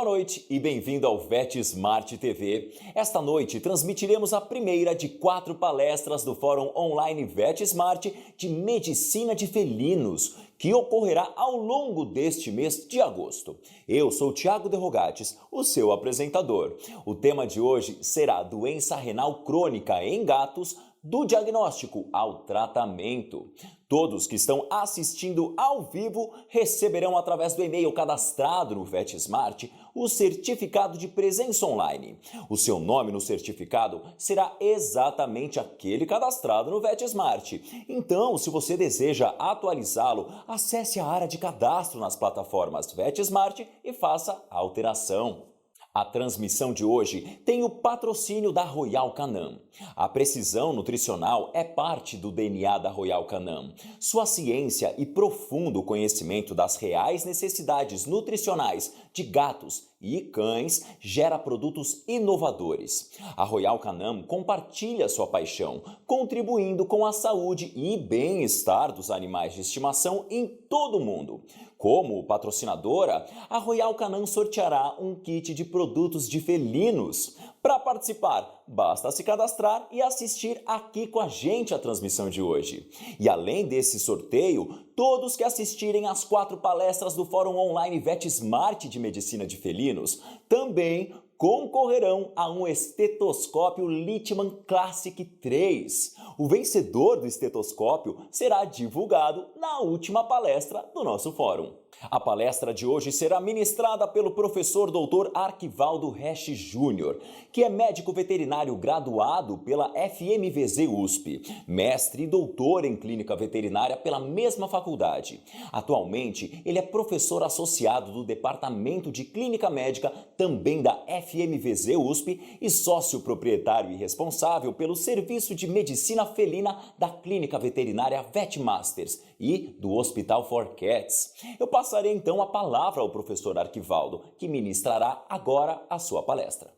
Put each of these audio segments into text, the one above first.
Boa noite e bem-vindo ao VetSmart TV. Esta noite transmitiremos a primeira de 4 palestras do Fórum Online VetSmart de Medicina de Felinos, que ocorrerá ao longo deste mês de agosto. Eu sou Thiago De Rogatis, o seu apresentador. O tema de hoje será doença renal crônica em gatos, do diagnóstico ao tratamento. Todos que estão assistindo ao vivo receberão através do e-mail cadastrado no VetSmart o certificado de presença online. O seu nome no certificado será exatamente aquele cadastrado no VetSmart. Então, se você deseja atualizá-lo, acesse a área de cadastro nas plataformas VetSmart e faça a alteração. A transmissão de hoje tem o patrocínio da Royal Canin. A precisão nutricional é parte do DNA da Royal Canin. Sua ciência e profundo conhecimento das reais necessidades nutricionais de gatos e cães gera produtos inovadores. A Royal Canin compartilha sua paixão, contribuindo com a saúde e bem-estar dos animais de estimação em todo o mundo. Como patrocinadora, a Royal Canin sorteará um kit de produtos de felinos. Para participar, basta se cadastrar e assistir aqui com a gente a transmissão de hoje. E além desse sorteio, todos que assistirem às 4 palestras do Fórum Online VetSmart de Medicina de Felinos também concorrerão a um estetoscópio Littmann Classic 3. O vencedor do estetoscópio será divulgado na última palestra do nosso fórum. A palestra de hoje será ministrada pelo professor Dr. Arquivaldo Resch Júnior, que é médico veterinário graduado pela FMVZ USP, mestre e doutor em clínica veterinária pela mesma faculdade. Atualmente, ele é professor associado do Departamento de Clínica Médica, também da FMVZ USP, e sócio proprietário e responsável pelo serviço de medicina felina da Clínica Veterinária VetMasters e do Hospital for Cats. Eu passarei então a palavra ao professor Arquivaldo, que ministrará agora a sua palestra.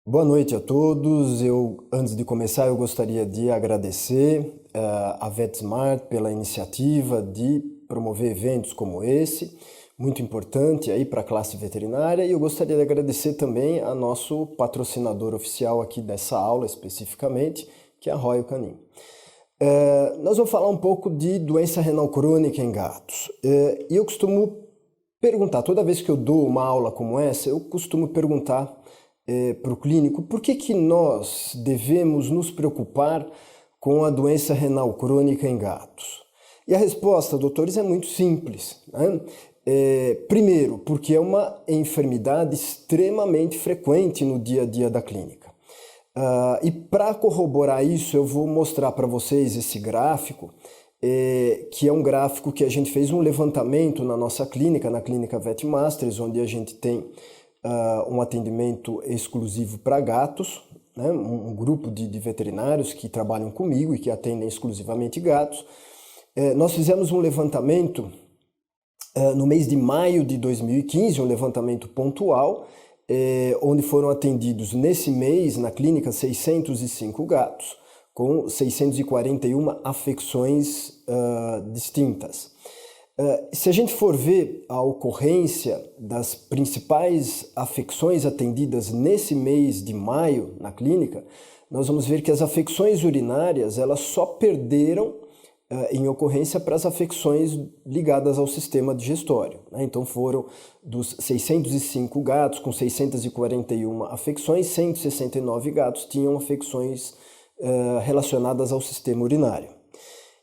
Boa noite a todos. Antes de começar, eu gostaria de agradecer a VetSmart pela iniciativa de promover eventos como esse, muito importante aí para a classe veterinária, e eu gostaria de agradecer também a nosso patrocinador oficial aqui dessa aula especificamente, que é a Royal Canin. Nós vamos falar um pouco de doença renal crônica em gatos. E eu costumo perguntar, toda vez que eu dou uma aula como essa, eu costumo perguntar para o clínico por que nós devemos nos preocupar com a doença renal crônica em gatos. E a resposta, doutores, é muito simples, né? Primeiro, porque é uma enfermidade extremamente frequente no dia a dia da clínica. E para corroborar isso, eu vou mostrar para vocês esse gráfico, que é um gráfico que a gente fez um levantamento na nossa clínica, na Clínica VetMasters, onde a gente tem um atendimento exclusivo para gatos, né? Um grupo de veterinários que trabalham comigo e que atendem exclusivamente gatos. Nós fizemos um levantamento no mês de maio de 2015, um levantamento pontual, onde foram atendidos nesse mês na clínica 605 gatos, com 641 afecções distintas. Se a gente for ver a ocorrência das principais afecções atendidas nesse mês de maio na clínica, nós vamos ver que as afecções urinárias elas só perderam em ocorrência para as afecções ligadas ao sistema digestório, né? Então foram dos 605 gatos com 641 afecções, 169 gatos tinham afecções relacionadas ao sistema urinário.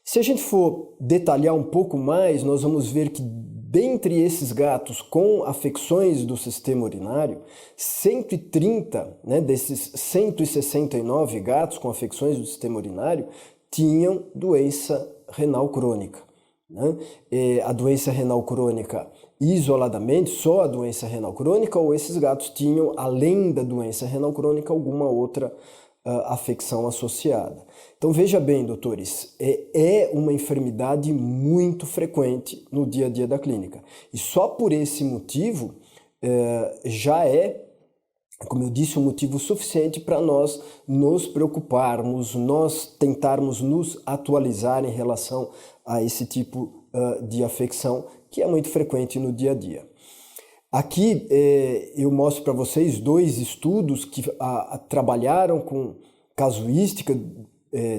Se a gente for detalhar um pouco mais, nós vamos ver que dentre esses gatos com afecções do sistema urinário, 130, né, desses 169 gatos com afecções do sistema urinário tinham doença renal crônica, né? A doença renal crônica isoladamente, só a doença renal crônica, ou esses gatos tinham, além da doença renal crônica, alguma outra afecção associada. Então veja bem, doutores, é uma enfermidade muito frequente no dia a dia da clínica. E só por esse motivo já é, como eu disse, um motivo suficiente para nós nos preocuparmos, nós tentarmos nos atualizar em relação a esse tipo de afecção que é muito frequente no dia a dia. Aqui eu mostro para vocês dois estudos que trabalharam com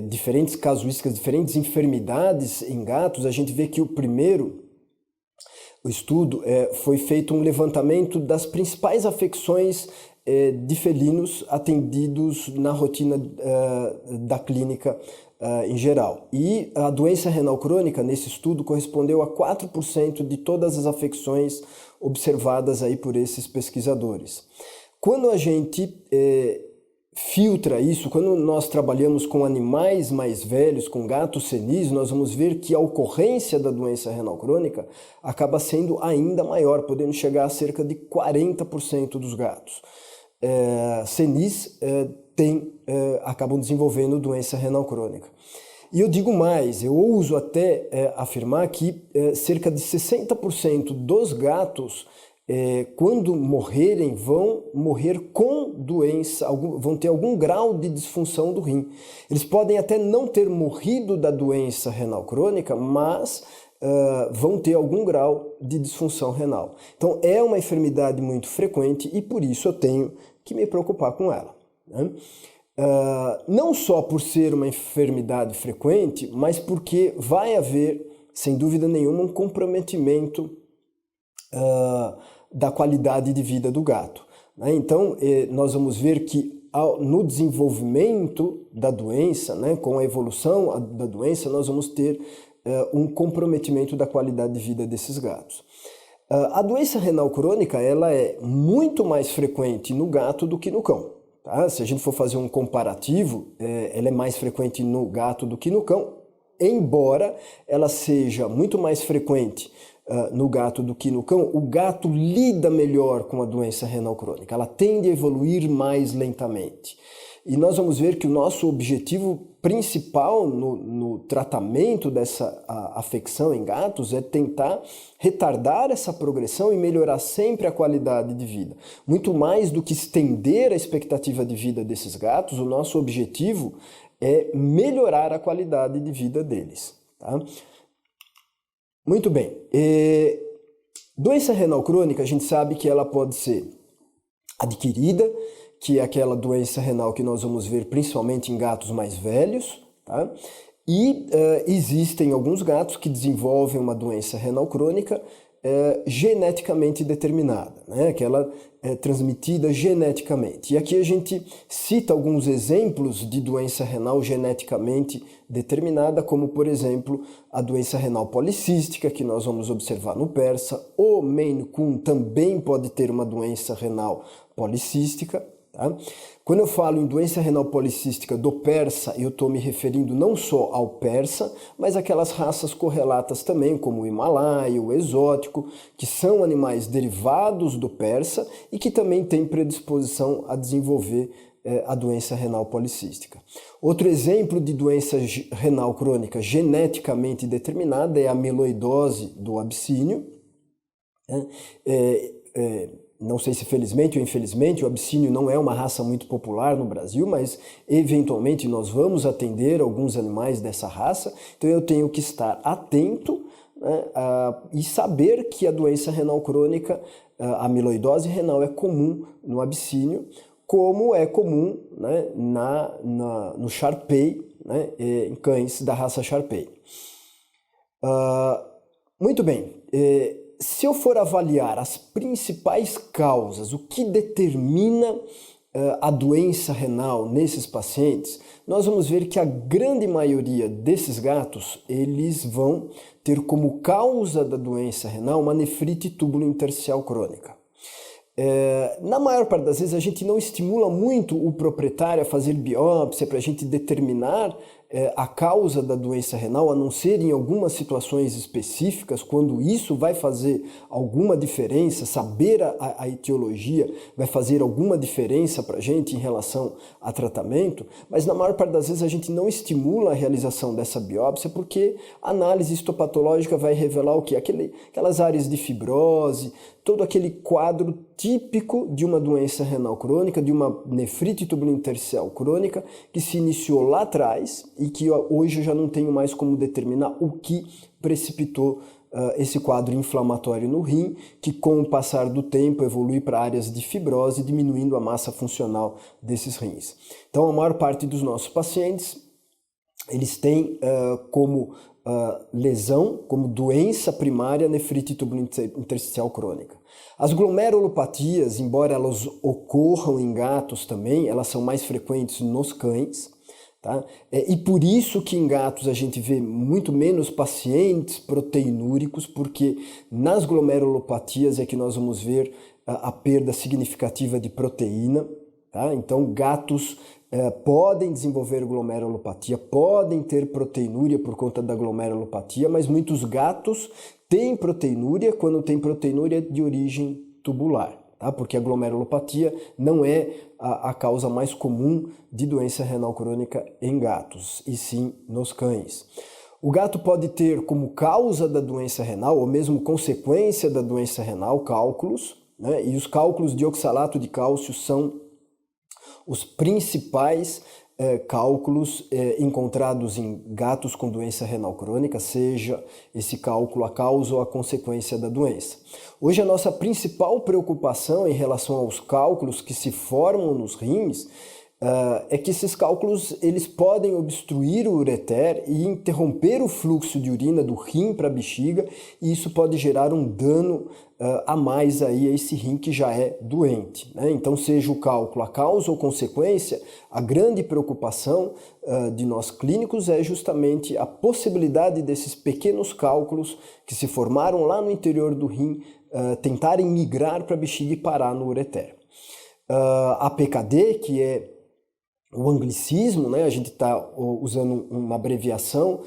diferentes casuísticas, diferentes enfermidades em gatos. A gente vê que o estudo foi feito um levantamento das principais afecções de felinos atendidos na rotina da clínica em geral. E a doença renal crônica, nesse estudo, correspondeu a 4% de todas as afecções observadas aí por esses pesquisadores. Quando a gente filtra isso, quando nós trabalhamos com animais mais velhos, com gatos senis, nós vamos ver que a ocorrência da doença renal crônica acaba sendo ainda maior, podendo chegar a cerca de 40% dos gatos senis acabam desenvolvendo doença renal crônica. E eu digo mais, eu ouso até afirmar que cerca de 60% dos gatos, quando morrerem, vão morrer com doença, vão ter algum grau de disfunção do rim. Eles podem até não ter morrido da doença renal crônica, mas vão ter algum grau de disfunção renal. Então é uma enfermidade muito frequente e por isso eu tenho que me preocupar com ela, né? Não só por ser uma enfermidade frequente, mas porque vai haver, sem dúvida nenhuma, um comprometimento da qualidade de vida do gato, né? Então, nós vamos ver que no desenvolvimento da doença, né, com a evolução da doença, nós vamos ter um comprometimento da qualidade de vida desses gatos. A doença renal crônica ela é muito mais frequente no gato do que no cão. Tá? Se a gente for fazer um comparativo, ela é mais frequente no gato do que no cão, embora ela seja muito mais frequente no gato do que no cão, o gato lida melhor com a doença renal crônica, ela tende a evoluir mais lentamente. E nós vamos ver que o nosso objetivo principal no tratamento dessa afecção em gatos é tentar retardar essa progressão e melhorar sempre a qualidade de vida. Muito mais do que estender a expectativa de vida desses gatos, o nosso objetivo é melhorar a qualidade de vida deles. Tá? Muito bem. Doença renal crônica, a gente sabe que ela pode ser adquirida, que é aquela doença renal que nós vamos ver principalmente em gatos mais velhos, tá? E existem alguns gatos que desenvolvem uma doença renal crônica geneticamente determinada, né? Aquela transmitida geneticamente. E aqui a gente cita alguns exemplos de doença renal geneticamente determinada, como por exemplo a doença renal policística, que nós vamos observar no persa. O Maine Coon também pode ter uma doença renal policística. Tá? Quando eu falo em doença renal policística do persa, eu estou me referindo não só ao persa, mas aquelas raças correlatas também, como o himalaia, o exótico, que são animais derivados do persa e que também têm predisposição a desenvolver a doença renal policística. Outro exemplo de doença renal crônica geneticamente determinada é a amiloidose do abissínio. Não sei se felizmente ou infelizmente, o abissínio não é uma raça muito popular no Brasil, mas eventualmente nós vamos atender alguns animais dessa raça, então eu tenho que estar atento, né, e saber que a doença renal crônica, a amiloidose renal é comum no abissínio, como é comum, né, no Shar-Pei, né, em cães da raça Shar-Pei. Muito bem. Se eu for avaliar as principais causas, o que determina a doença renal nesses pacientes, nós vamos ver que a grande maioria desses gatos, eles vão ter como causa da doença renal uma nefrite túbulo-intersticial crônica. Na maior parte das vezes a gente não estimula muito o proprietário a fazer biópsia para a gente determinar a causa da doença renal, a não ser em algumas situações específicas, quando isso vai fazer alguma diferença, saber a etiologia vai fazer alguma diferença para a gente em relação a tratamento, mas na maior parte das vezes a gente não estimula a realização dessa biópsia porque a análise histopatológica vai revelar o quê? Aquelas áreas de fibrose, todo aquele quadro típico de uma doença renal crônica, de uma nefrite túbulo-intersticial crônica, que se iniciou lá atrás e que hoje eu já não tenho mais como determinar o que precipitou esse quadro inflamatório no rim, que com o passar do tempo evolui para áreas de fibrose, diminuindo a massa funcional desses rins. Então, a maior parte dos nossos pacientes, eles têm como lesão, como doença primária, nefrite tubulointersticial crônica. As glomerulopatias, embora elas ocorram em gatos também, elas são mais frequentes nos cães, tá? E por isso que em gatos a gente vê muito menos pacientes proteinúricos, porque nas glomerulopatias é que nós vamos ver a perda significativa de proteína, tá? Então gatos podem desenvolver glomerulopatia, podem ter proteinúria por conta da glomerulopatia, mas muitos gatos têm proteinúria quando tem proteinúria de origem tubular, tá? Porque a glomerulopatia não é a causa mais comum de doença renal crônica em gatos, e sim nos cães. O gato pode ter como causa da doença renal, ou mesmo consequência da doença renal, cálculos, né? E os cálculos de oxalato de cálcio são os principais cálculos encontrados em gatos com doença renal crônica, seja esse cálculo a causa ou a consequência da doença. Hoje a nossa principal preocupação em relação aos cálculos que se formam nos rins é que esses cálculos eles podem obstruir o ureter e interromper o fluxo de urina do rim para a bexiga, e isso pode gerar um dano a mais aí a esse rim que já é doente, né? Então, seja o cálculo a causa ou consequência, a grande preocupação de nós clínicos é justamente a possibilidade desses pequenos cálculos que se formaram lá no interior do rim tentarem migrar para a bexiga e parar no ureter. A PKD, que é o anglicismo, né? A gente está usando uma abreviação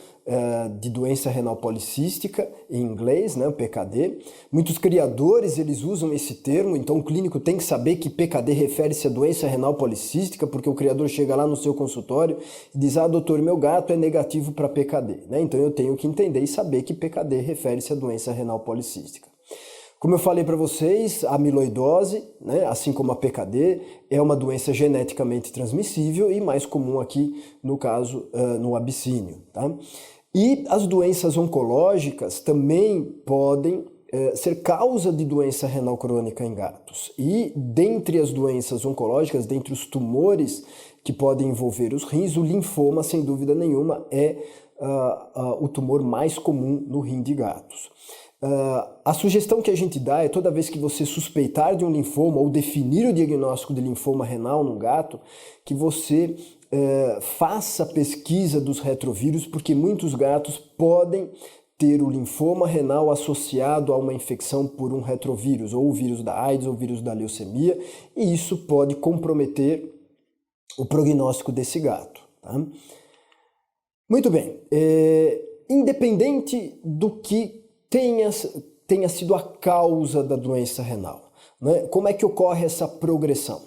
de doença renal policística em inglês, né? O PKD. Muitos criadores eles usam esse termo, então o clínico tem que saber que PKD refere-se a doença renal policística, porque o criador chega lá no seu consultório e diz: ah, doutor, meu gato é negativo para PKD, né? Então eu tenho que entender e saber que PKD refere-se a doença renal policística. Como eu falei para vocês, a amiloidose, né, assim como a PKD, é uma doença geneticamente transmissível e mais comum aqui, no caso, no abissínio, tá? E as doenças oncológicas também podem ser causa de doença renal crônica em gatos. E dentre as doenças oncológicas, dentre os tumores que podem envolver os rins, o linfoma, sem dúvida nenhuma, é o tumor mais comum no rim de gatos. A sugestão que a gente dá é toda vez que você suspeitar de um linfoma ou definir o diagnóstico de linfoma renal num gato, que você faça pesquisa dos retrovírus, porque muitos gatos podem ter o linfoma renal associado a uma infecção por um retrovírus, ou o vírus da AIDS ou o vírus da leucemia, e isso pode comprometer o prognóstico desse gato, tá? Muito bem, independente do que tenha sido a causa da doença renal, né? Como é que ocorre essa progressão?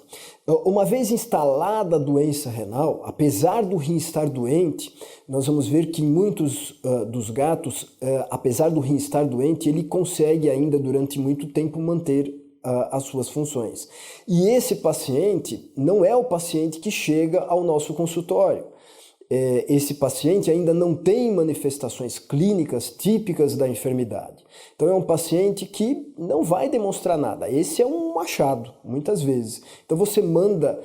Uma vez instalada a doença renal, apesar do rim estar doente, nós vamos ver que em muitos dos gatos, apesar do rim estar doente, ele consegue ainda durante muito tempo manter as suas funções. E esse paciente não é o paciente que chega ao nosso consultório. Esse paciente ainda não tem manifestações clínicas típicas da enfermidade. Então é um paciente que não vai demonstrar nada. Esse é um achado, muitas vezes. Então você manda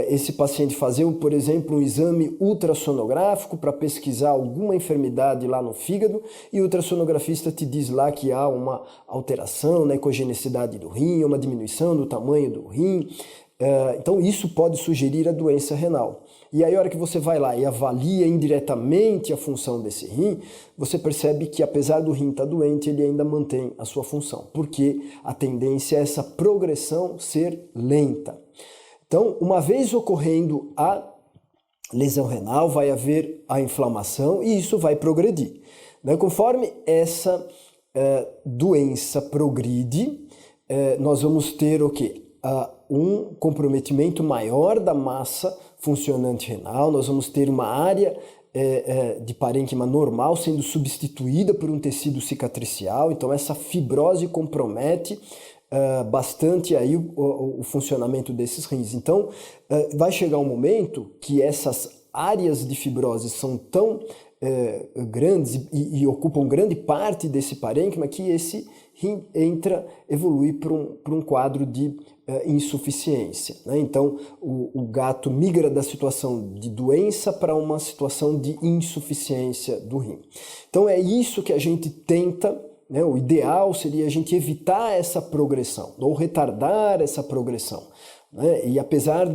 esse paciente fazer, por exemplo, um exame ultrassonográfico para pesquisar alguma enfermidade lá no fígado, e o ultrassonografista te diz lá que há uma alteração na ecogenicidade do rim, uma diminuição do tamanho do rim. Então isso pode sugerir a doença renal. E aí, a hora que você vai lá e avalia indiretamente a função desse rim, você percebe que, apesar do rim estar doente, ele ainda mantém a sua função, porque a tendência é essa progressão ser lenta. Então, uma vez ocorrendo a lesão renal, vai haver a inflamação e isso vai progredir, né? Conforme essa doença progride, nós vamos ter o quê? Um comprometimento maior da massa funcionante renal, nós vamos ter uma área de parênquima normal sendo substituída por um tecido cicatricial, então essa fibrose compromete bastante aí o funcionamento desses rins. Então vai chegar um momento que essas áreas de fibrose são tão grandes e ocupam grande parte desse parênquima, que esse rim evolui para um quadro de insuficiência, né? Então, o gato migra da situação de doença para uma situação de insuficiência do rim. Então, é isso que a gente tenta, né? O ideal seria a gente evitar essa progressão, ou retardar essa progressão, né? E apesar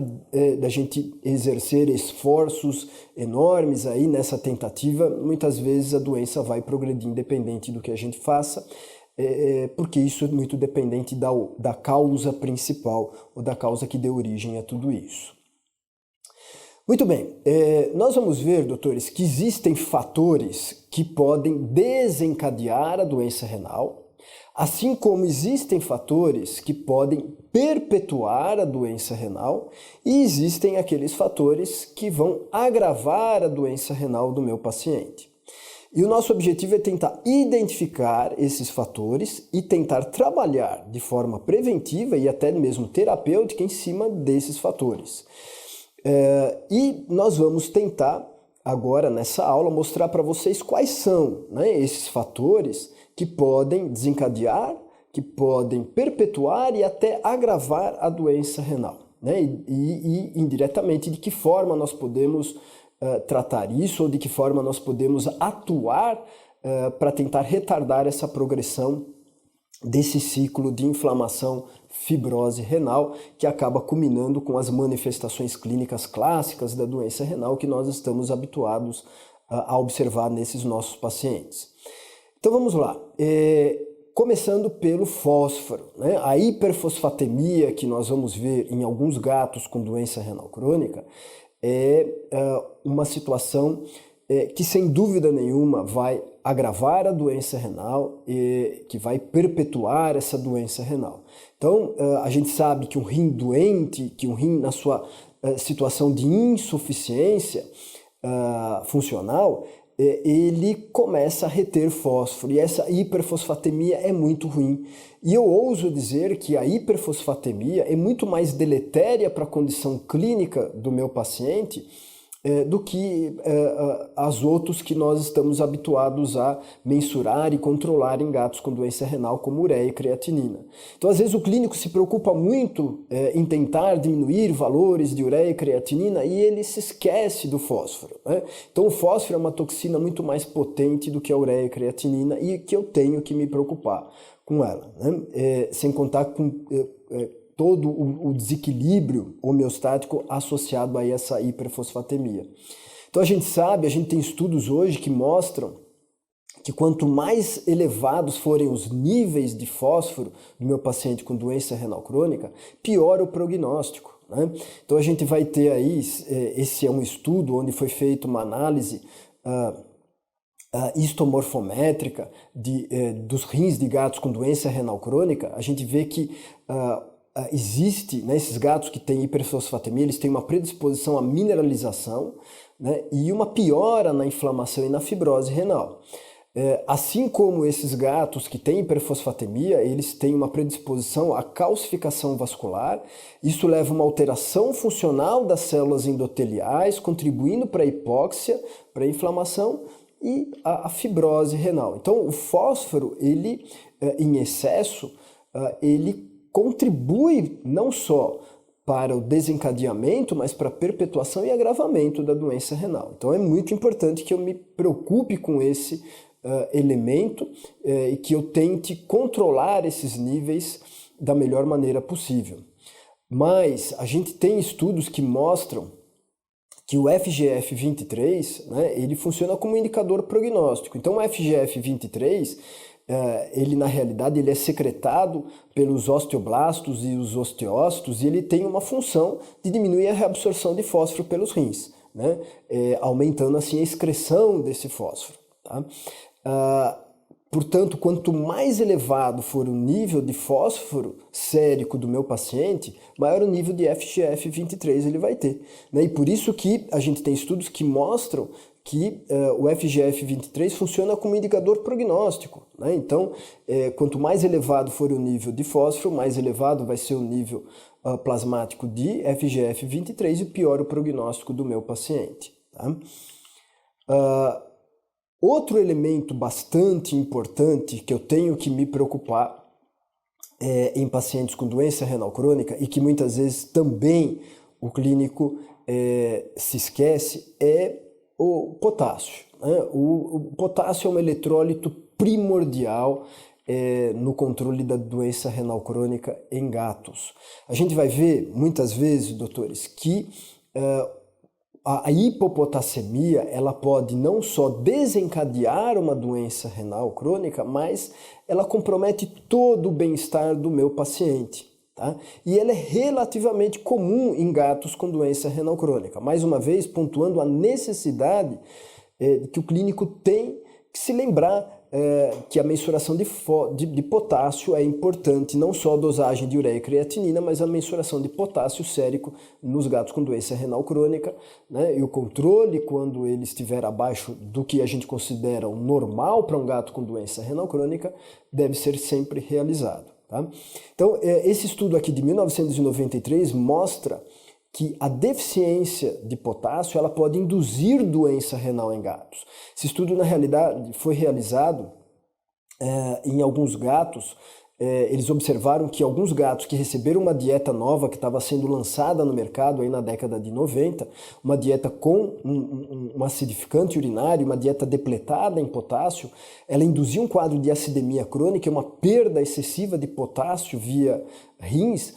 da gente exercer esforços enormes aí nessa tentativa, muitas vezes a doença vai progredir independente do que a gente faça, porque isso é muito dependente da causa principal, ou da causa que deu origem a tudo isso. Muito bem, nós vamos ver, doutores, que existem fatores que podem desencadear a doença renal, assim como existem fatores que podem perpetuar a doença renal e existem aqueles fatores que vão agravar a doença renal do meu paciente. E o nosso objetivo é tentar identificar esses fatores e tentar trabalhar de forma preventiva e até mesmo terapêutica em cima desses fatores. E nós vamos tentar agora nessa aula mostrar para vocês quais são, né, esses fatores que podem desencadear, que podem perpetuar e até agravar a doença renal, né? E indiretamente de que forma nós podemos tratar isso, ou de que forma nós podemos atuar para tentar retardar essa progressão desse ciclo de inflamação, fibrose renal, que acaba culminando com as manifestações clínicas clássicas da doença renal que nós estamos habituados a observar nesses nossos pacientes. Então vamos lá, começando pelo fósforo, né? A hiperfosfatemia que nós vamos ver em alguns gatos com doença renal crônica é uma situação que sem dúvida nenhuma vai agravar a doença renal e que vai perpetuar essa doença renal. Então, a gente sabe que um rim doente, que um rim na sua situação de insuficiência funcional, ele começa a reter fósforo, e essa hiperfosfatemia é muito ruim. E eu ouso dizer que a hiperfosfatemia é muito mais deletéria para a condição clínica do meu paciente do que as outros que nós estamos habituados a mensurar e controlar em gatos com doença renal, como ureia e creatinina. Então, às vezes, o clínico se preocupa muito em tentar diminuir valores de ureia e creatinina e ele se esquece do fósforo, né? Então, o fósforo é uma toxina muito mais potente do que a ureia e creatinina e que eu tenho que me preocupar com ela, né? Sem contar com todo o desequilíbrio homeostático associado a essa hiperfosfatemia. Então a gente tem estudos hoje que mostram que quanto mais elevados forem os níveis de fósforo do meu paciente com doença renal crônica, pior o prognóstico, né? Então a gente vai ter aí, esse é um estudo onde foi feita uma análise histomorfométrica dos rins de gatos com doença renal crônica. A gente vê que existe, né, esses gatos que têm hiperfosfatemia, eles têm uma predisposição à mineralização, né, e uma piora na inflamação e na fibrose renal. Assim como esses gatos que têm hiperfosfatemia, eles têm uma predisposição à calcificação vascular. Isso leva a uma alteração funcional das células endoteliais, contribuindo para a hipóxia, para a inflamação e a fibrose renal. Então, o fósforo, ele, em excesso, ele contribui não só para o desencadeamento, mas para a perpetuação e agravamento da doença renal. Então é muito importante que eu me preocupe com esse elemento e que eu tente controlar esses níveis da melhor maneira possível. Mas a gente tem estudos que mostram que o FGF23, né, ele funciona como indicador prognóstico. Então o FGF23, ele na realidade ele é secretado pelos osteoblastos e os osteócitos, e ele tem uma função de diminuir a reabsorção de fósforo pelos rins, né, aumentando assim a excreção desse fósforo, tá? Portanto, quanto mais elevado for o nível de fósforo sérico do meu paciente, maior o nível de FGF23 ele vai ter, né? E por isso que a gente tem estudos que mostram que o FGF23 funciona como indicador prognóstico, né? Então, quanto mais elevado for o nível de fósforo, mais elevado vai ser o nível plasmático de FGF23 e pior o prognóstico do meu paciente, tá? Outro elemento bastante importante que eu tenho que me preocupar em pacientes com doença renal crônica e que muitas vezes também o clínico se esquece é o potássio. Né? O potássio é um eletrólito primordial no controle da doença renal crônica em gatos. A gente vai ver muitas vezes, doutores, que a hipopotassemia ela pode não só desencadear uma doença renal crônica, mas ela compromete todo o bem-estar do meu paciente. Tá? E ela é relativamente comum em gatos com doença renal crônica. Mais uma vez, pontuando a necessidade que o clínico tem que se lembrar que a mensuração de potássio é importante, não só a dosagem de ureia e creatinina, mas a mensuração de potássio sérico nos gatos com doença renal crônica, né? E o controle, quando ele estiver abaixo do que a gente considera o normal para um gato com doença renal crônica, deve ser sempre realizado. Tá? Então, esse estudo aqui de 1993 mostra que a deficiência de potássio ela pode induzir doença renal em gatos. Esse estudo, na realidade, foi realizado em alguns gatos. Eles observaram que alguns gatos que receberam uma dieta nova que estava sendo lançada no mercado aí na década de 90, uma dieta com um acidificante urinário, uma dieta depletada em potássio, ela induzia um quadro de acidemia crônica, uma perda excessiva de potássio via rins.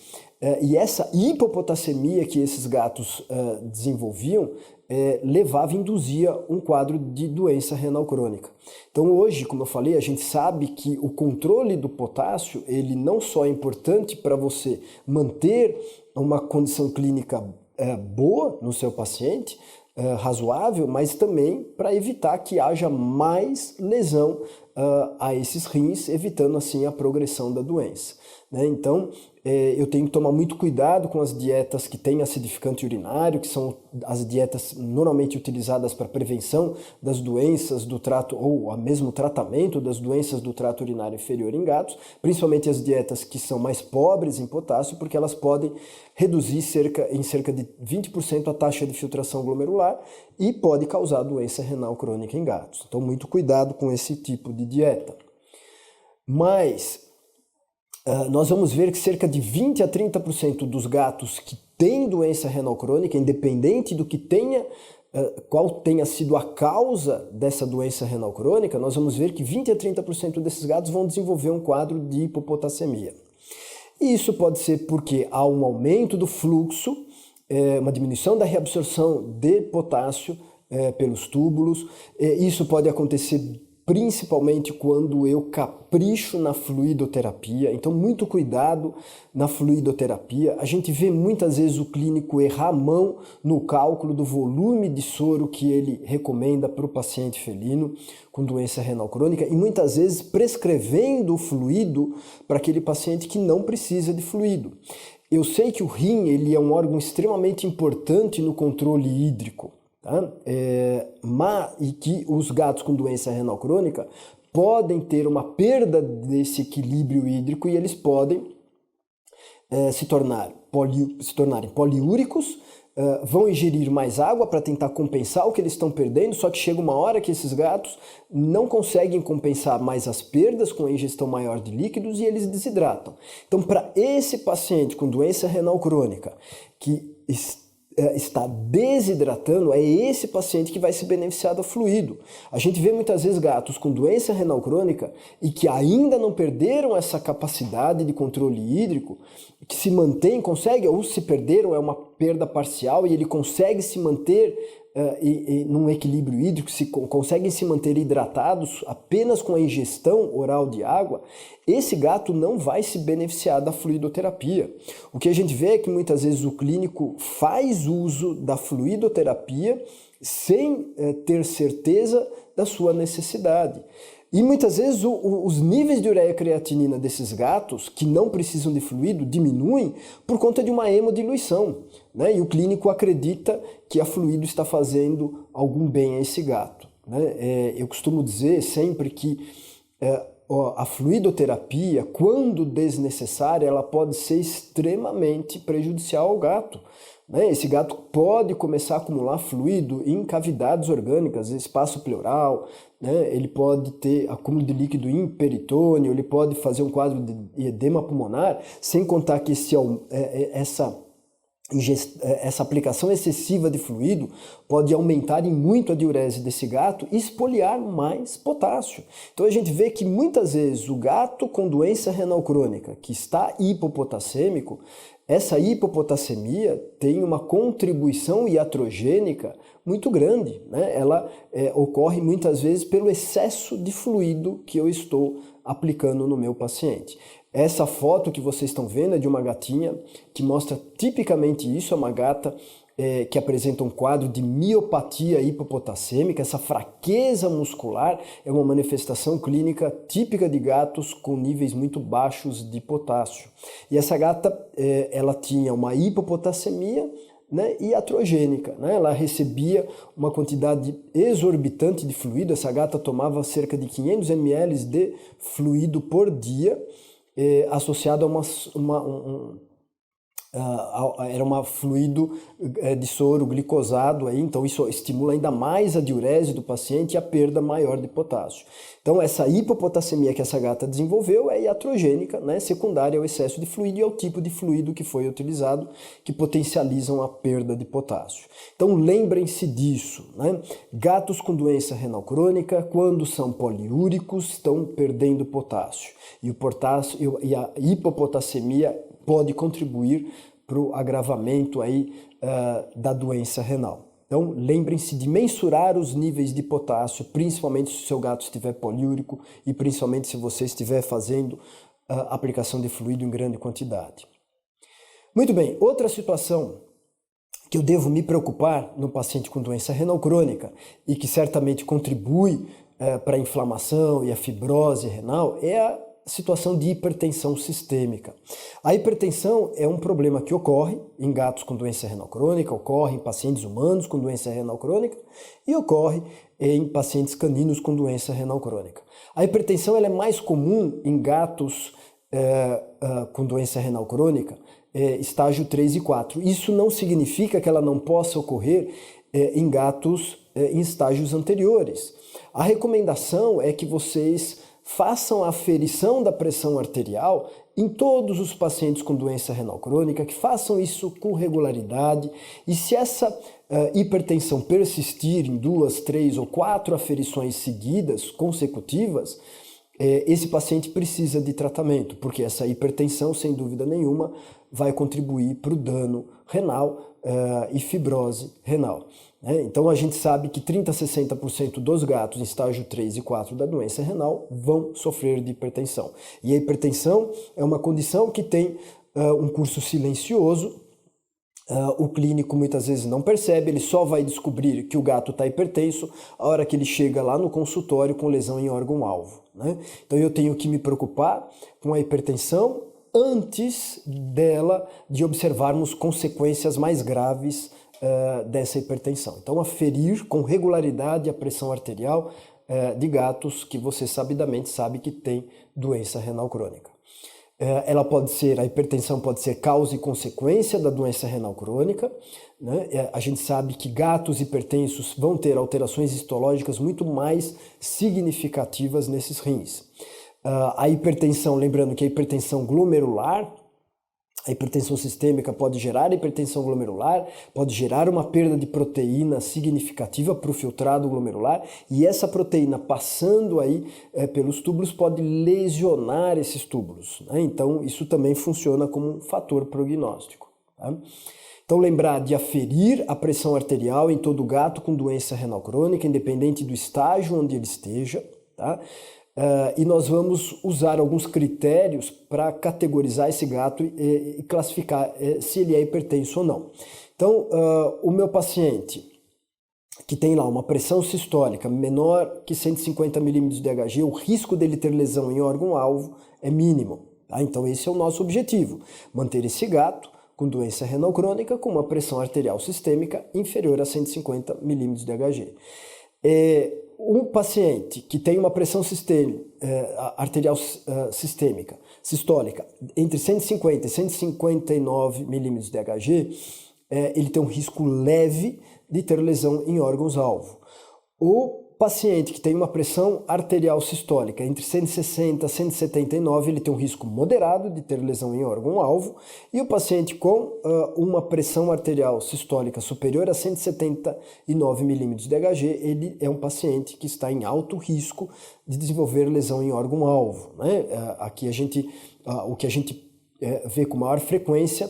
E essa hipopotassemia que esses gatos desenvolviam induzia um quadro de doença renal crônica. Então hoje, como eu falei, a gente sabe que o controle do potássio, ele não só é importante para você manter uma condição clínica boa no seu paciente, razoável, mas também para evitar que haja mais lesão a esses rins, evitando assim a progressão da doença. Né? Então, eu tenho que tomar muito cuidado com as dietas que têm acidificante urinário, que são as dietas normalmente utilizadas para prevenção das doenças do trato, ou mesmo tratamento das doenças do trato urinário inferior em gatos, principalmente as dietas que são mais pobres em potássio, porque elas podem reduzir em cerca de 20% a taxa de filtração glomerular e pode causar doença renal crônica em gatos. Então, muito cuidado com esse tipo de dieta. Mas nós vamos ver que cerca de 20 a 30% dos gatos que têm doença renal crônica, independente do que qual tenha sido a causa dessa doença renal crônica, nós vamos ver que 20 a 30% desses gatos vão desenvolver um quadro de hipopotassemia. E isso pode ser porque há um aumento do fluxo, uma diminuição da reabsorção de potássio pelos túbulos. Isso pode acontecer principalmente quando eu capricho na fluidoterapia. Então, muito cuidado na fluidoterapia. A gente vê muitas vezes o clínico errar a mão no cálculo do volume de soro que ele recomenda para o paciente felino com doença renal crônica e muitas vezes prescrevendo o fluido para aquele paciente que não precisa de fluido. Eu sei que o rim ele é um órgão extremamente importante no controle hídrico. Tá? E que os gatos com doença renal crônica podem ter uma perda desse equilíbrio hídrico e eles podem se tornarem poliúricos, vão ingerir mais água para tentar compensar o que eles estão perdendo, só que chega uma hora que esses gatos não conseguem compensar mais as perdas com a ingestão maior de líquidos e eles desidratam. Então, para esse paciente com doença renal crônica que está desidratando, é esse paciente que vai se beneficiar do fluido. A gente vê muitas vezes gatos com doença renal crônica e que ainda não perderam essa capacidade de controle hídrico, que se mantém, consegue, ou se perderam, é uma perda parcial e ele consegue se manter num equilíbrio hídrico, conseguem se manter hidratados apenas com a ingestão oral de água, esse gato não vai se beneficiar da fluidoterapia. O que a gente vê é que muitas vezes o clínico faz uso da fluidoterapia sem ter certeza da sua necessidade. E muitas vezes os níveis de ureia creatinina desses gatos, que não precisam de fluido, diminuem por conta de uma hemodiluição, né? E o clínico acredita que a fluido está fazendo algum bem a esse gato, né? Eu costumo dizer sempre que a fluidoterapia, quando desnecessária, ela pode ser extremamente prejudicial ao gato. né? Esse gato pode começar a acumular fluido em cavidades orgânicas, espaço pleural, né? Ele pode ter acúmulo de líquido em peritônio, ele pode fazer um quadro de edema pulmonar, sem contar que essa aplicação excessiva de fluido pode aumentar em muito a diurese desse gato e espoliar mais potássio. Então a gente vê que muitas vezes o gato com doença renal crônica que está hipopotassêmico, essa hipopotassemia tem uma contribuição iatrogênica muito grande, né? Ela ocorre muitas vezes pelo excesso de fluido que eu estou aplicando no meu paciente. Essa foto que vocês estão vendo é de uma gatinha que mostra tipicamente isso, é uma gata que apresenta um quadro de miopatia hipopotassêmica. Essa fraqueza muscular é uma manifestação clínica típica de gatos com níveis muito baixos de potássio. E essa gata, ela tinha uma hipopotassemia, né, iatrogênica, né? Ela recebia uma quantidade exorbitante de fluido. Essa gata tomava cerca de 500 ml de fluido por dia, associado era um fluido de soro glicosado, então isso estimula ainda mais a diurese do paciente e a perda maior de potássio. Então essa hipopotassemia que essa gata desenvolveu é iatrogênica, né, secundária ao excesso de fluido e ao tipo de fluido que foi utilizado, que potencializam a perda de potássio. Então lembrem-se disso, né? Gatos com doença renal crônica, quando são poliúricos, estão perdendo potássio. E o potássio e a hipopotassemia pode contribuir para o agravamento da doença renal. Então, lembrem-se de mensurar os níveis de potássio, principalmente se o seu gato estiver poliúrico e principalmente se você estiver fazendo aplicação de fluido em grande quantidade. Muito bem, outra situação que eu devo me preocupar no paciente com doença renal crônica e que certamente contribui para a inflamação e a fibrose renal é a situação de hipertensão sistêmica. A hipertensão é um problema que ocorre em gatos com doença renal crônica, ocorre em pacientes humanos com doença renal crônica e ocorre em pacientes caninos com doença renal crônica. A hipertensão ela é mais comum em gatos com doença renal crônica, estágio 3 e 4. Isso não significa que ela não possa ocorrer em gatos em estágios anteriores. A recomendação é que vocês façam a aferição da pressão arterial em todos os pacientes com doença renal crônica, que façam isso com regularidade, e se essa hipertensão persistir em 2, 3 ou 4 aferições seguidas, consecutivas, esse paciente precisa de tratamento, porque essa hipertensão, sem dúvida nenhuma, vai contribuir para o dano renal e fibrose renal. Então a gente sabe que 30% a 60% dos gatos em estágio 3 e 4 da doença renal vão sofrer de hipertensão. E a hipertensão é uma condição que tem um curso silencioso. O clínico muitas vezes não percebe, ele só vai descobrir que o gato está hipertenso a hora que ele chega lá no consultório com lesão em órgão-alvo, né? Então eu tenho que me preocupar com a hipertensão antes de observarmos consequências mais graves dessa hipertensão. Então aferir com regularidade a pressão arterial de gatos que você sabidamente sabe que tem doença renal crônica. A hipertensão pode ser causa e consequência da doença renal crônica, né? A gente sabe que gatos hipertensos vão ter alterações histológicas muito mais significativas nesses rins. A hipertensão, lembrando que a hipertensão glomerular, a hipertensão sistêmica pode gerar hipertensão glomerular, pode gerar uma perda de proteína significativa para o filtrado glomerular, e essa proteína passando aí pelos túbulos pode lesionar esses túbulos, né? Então isso também funciona como um fator prognóstico, tá? Então lembrar de aferir a pressão arterial em todo gato com doença renal crônica, independente do estágio onde ele esteja, tá? E nós vamos usar alguns critérios para categorizar esse gato e classificar se ele é hipertenso ou não. Então, o meu paciente que tem lá uma pressão sistólica menor que 150 milímetros de Hg, o risco dele ter lesão em órgão-alvo é mínimo, tá? Então esse é o nosso objetivo, manter esse gato com doença renal crônica com uma pressão arterial sistêmica inferior a 150 milímetros de Hg. Um paciente que tem uma pressão arterial sistólica entre 150 e 159 milímetros de Hg, ele tem um risco leve de ter lesão em órgãos-alvo. O paciente que tem uma pressão arterial sistólica entre 160 e 179, ele tem um risco moderado de ter lesão em órgão-alvo, e o paciente com uma pressão arterial sistólica superior a 179 milímetros de Hg, ele é um paciente que está em alto risco de desenvolver lesão em órgão-alvo, né? Aqui o que a gente vê com maior frequência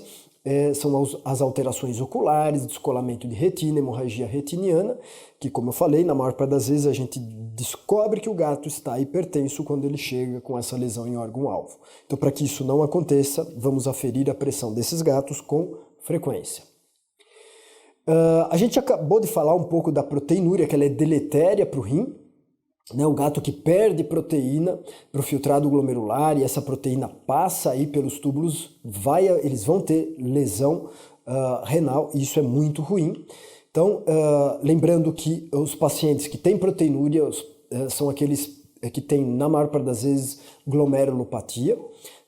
são as alterações oculares, descolamento de retina, hemorragia retiniana, que, como eu falei, na maior parte das vezes a gente descobre que o gato está hipertenso quando ele chega com essa lesão em órgão-alvo. Então, para que isso não aconteça, vamos aferir a pressão desses gatos com frequência. A gente acabou de falar um pouco da proteinúria, que ela é deletéria para o rim, né? O gato que perde proteína para o filtrado glomerular e essa proteína passa aí pelos túbulos, eles vão ter lesão renal, e isso é muito ruim. Então, lembrando que os pacientes que têm proteinúria são aqueles que têm, na maior parte das vezes, glomerulopatia,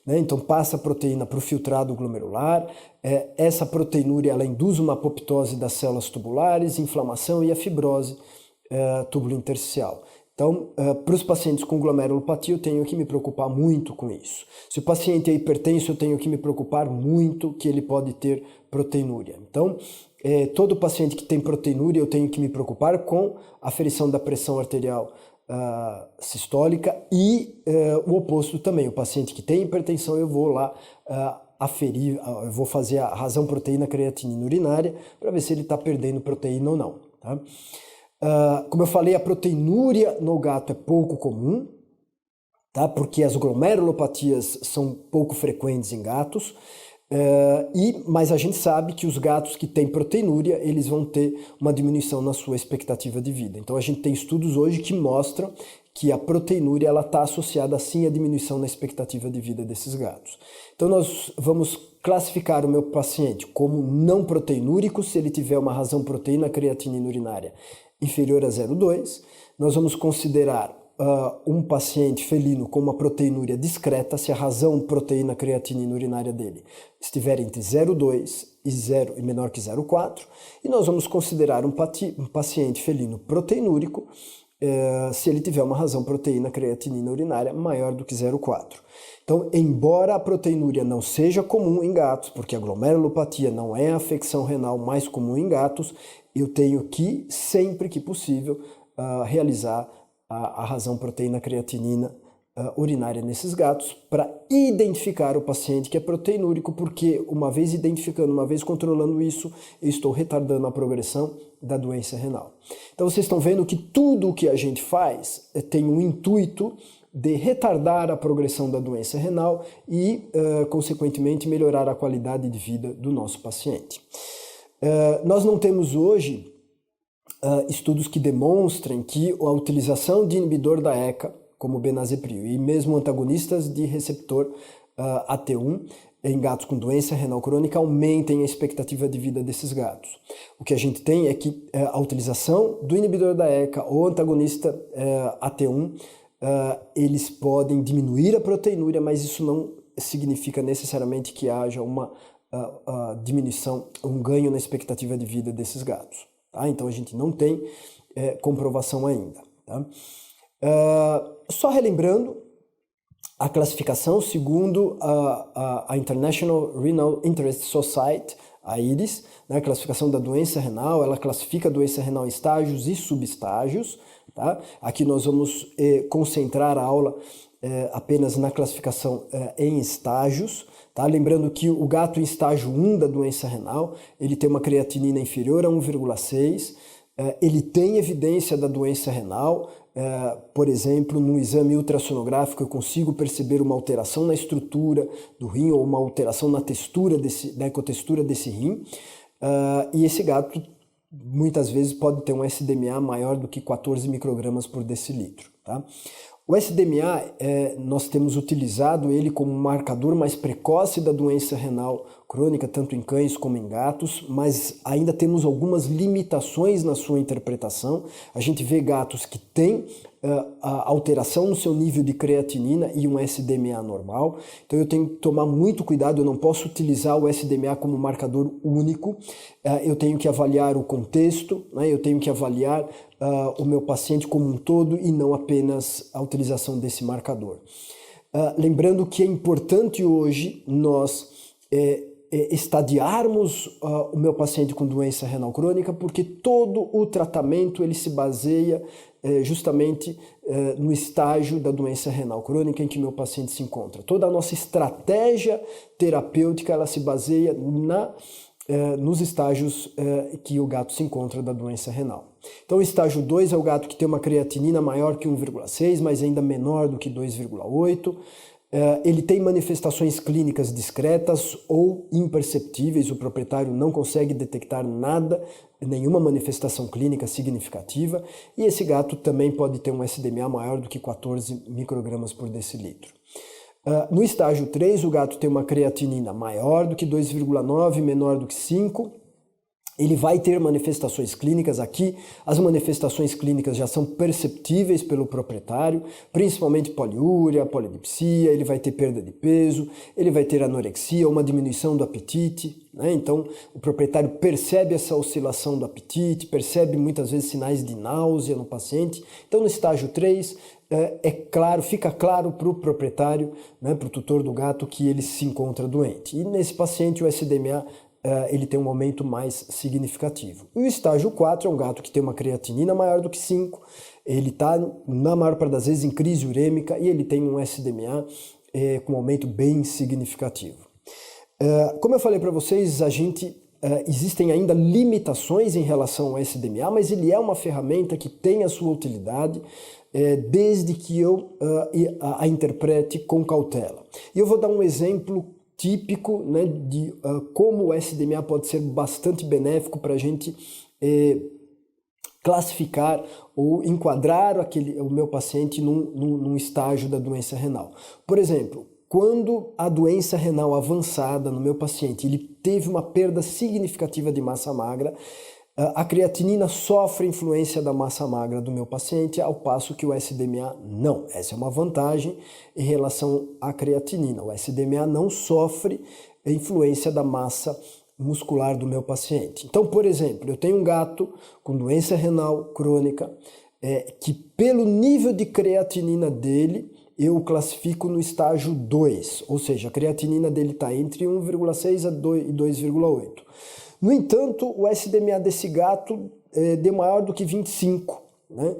né? Então passa a proteína para o filtrado glomerular, essa proteinúria ela induz uma apoptose das células tubulares, inflamação e a fibrose tubulo-intersticial. Então, para os pacientes com glomerulopatia, eu tenho que me preocupar muito com isso. Se o paciente é hipertenso, eu tenho que me preocupar muito que ele pode ter proteinúria. Então, todo paciente que tem proteinúria, eu tenho que me preocupar com a aferição da pressão arterial sistólica e o oposto também. O paciente que tem hipertensão, eu vou lá aferir, eu vou fazer a razão proteína creatinina urinária para ver se ele está perdendo proteína ou não, tá? Como eu falei, a proteinúria no gato é pouco comum, tá? Porque as glomerulopatias são pouco frequentes em gatos, mas a gente sabe que os gatos que têm proteinúria, eles vão ter uma diminuição na sua expectativa de vida. Então a gente tem estudos hoje que mostram que a proteinúria está associada sim à diminuição na expectativa de vida desses gatos. Então nós vamos classificar o meu paciente como não proteinúrico se ele tiver uma razão proteína creatinina urinária inferior a 0,2. Nós vamos considerar um paciente felino com uma proteinúria discreta se a razão proteína creatinina urinária dele estiver entre 0,2 e menor que 0,4. E nós vamos considerar um paciente felino proteinúrico se ele tiver uma razão proteína creatinina urinária maior do que 0,4. Então, embora a proteinúria não seja comum em gatos, porque a glomerulopatia não é a afecção renal mais comum em gatos, eu tenho que, sempre que possível, realizar a razão proteína creatinina urinária nesses gatos para identificar o paciente que é proteinúrico, porque uma vez identificando, uma vez controlando isso, eu estou retardando a progressão da doença renal. Então vocês estão vendo que tudo o que a gente faz tem um intuito de retardar a progressão da doença renal e, consequentemente, melhorar a qualidade de vida do nosso paciente. Nós não temos hoje estudos que demonstrem que a utilização de inibidor da ECA, como o benazepril, e mesmo antagonistas de receptor AT1 em gatos com doença renal crônica aumentem a expectativa de vida desses gatos. O que a gente tem é que a utilização do inibidor da ECA ou antagonista AT1, eles podem diminuir a proteinúria, mas isso não significa necessariamente que haja uma diminuição, um ganho na expectativa de vida desses gatos. Tá? Então a gente não tem comprovação ainda. Tá? Só relembrando a classificação segundo a International Renal Interest Society, a IRIS, né, a classificação da doença renal, ela classifica a doença renal em estágios e subestágios. Tá? Aqui nós vamos concentrar a aula apenas na classificação em estágios. Tá? Lembrando que o gato em estágio 1 da doença renal, ele tem uma creatinina inferior a 1,6, ele tem evidência da doença renal, por exemplo, no exame ultrassonográfico eu consigo perceber uma alteração na estrutura do rim ou uma alteração na textura na ecotextura desse rim, e esse gato muitas vezes pode ter um SDMA maior do que 14 microgramas por decilitro. Tá? O SDMA, nós temos utilizado ele como um marcador mais precoce da doença renal crônica, tanto em cães como em gatos, mas ainda temos algumas limitações na sua interpretação. A gente vê gatos que têm a alteração no seu nível de creatinina e um SDMA normal. Então eu tenho que tomar muito cuidado, eu não posso utilizar o SDMA como marcador único, eu tenho que avaliar o contexto, né? Eu tenho que avaliar o meu paciente como um todo e não apenas a utilização desse marcador. Lembrando que é importante hoje nós estadiarmos o meu paciente com doença renal crônica, porque todo o tratamento ele se baseia justamente no estágio da doença renal crônica em que meu paciente se encontra. Toda a nossa estratégia terapêutica ela se baseia nos estágios que o gato se encontra da doença renal. Então o estágio 2 é o gato que tem uma creatinina maior que 1,6, mas ainda menor do que 2,8. Ele tem manifestações clínicas discretas ou imperceptíveis, o proprietário não consegue detectar nada, nenhuma manifestação clínica significativa, e esse gato também pode ter um SDMA maior do que 14 microgramas por decilitro. No estágio 3, o gato tem uma creatinina maior do que 2,9, menor do que 5, ele vai ter manifestações clínicas aqui, as manifestações clínicas já são perceptíveis pelo proprietário, principalmente poliúria, polidipsia, ele vai ter perda de peso, ele vai ter anorexia, uma diminuição do apetite, né? Então o proprietário percebe essa oscilação do apetite, percebe muitas vezes sinais de náusea no paciente. Então no estágio 3, fica claro para o proprietário, né, para o tutor do gato que ele se encontra doente. E nesse paciente o SDMA ele tem um aumento mais significativo. E o estágio 4 é um gato que tem uma creatinina maior do que 5, ele está, na maior parte das vezes, em crise urêmica e ele tem um SDMA com um aumento bem significativo. Como eu falei para vocês, existem ainda limitações em relação ao SDMA, mas ele é uma ferramenta que tem a sua utilidade desde que eu a interprete com cautela. E eu vou dar um exemplo típico, né, de como o SDMA pode ser bastante benéfico para a gente classificar ou enquadrar o meu paciente num estágio da doença renal. Por exemplo, quando a doença renal avançada no meu paciente ele teve uma perda significativa de massa magra, a creatinina sofre influência da massa magra do meu paciente, ao passo que o SDMA não. Essa é uma vantagem em relação à creatinina. O SDMA não sofre influência da massa muscular do meu paciente. Então, por exemplo, eu tenho um gato com doença renal crônica que pelo nível de creatinina dele, eu o classifico no estágio 2, ou seja, a creatinina dele está entre 1,6 e 2,8. No entanto, o SDMA desse gato é maior do que 25, né?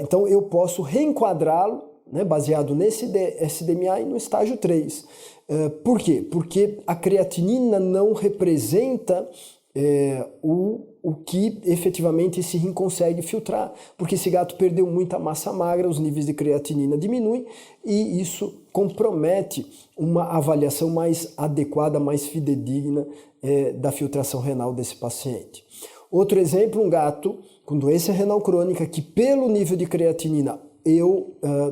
Então eu posso reenquadrá-lo, né, baseado nesse SDMA e no estágio 3. Por quê? Porque a creatinina não representa o que efetivamente esse rim consegue filtrar, porque esse gato perdeu muita massa magra, os níveis de creatinina diminuem e isso compromete uma avaliação mais adequada, mais fidedigna da filtração renal desse paciente. Outro exemplo, um gato com doença renal crônica que pelo nível de creatinina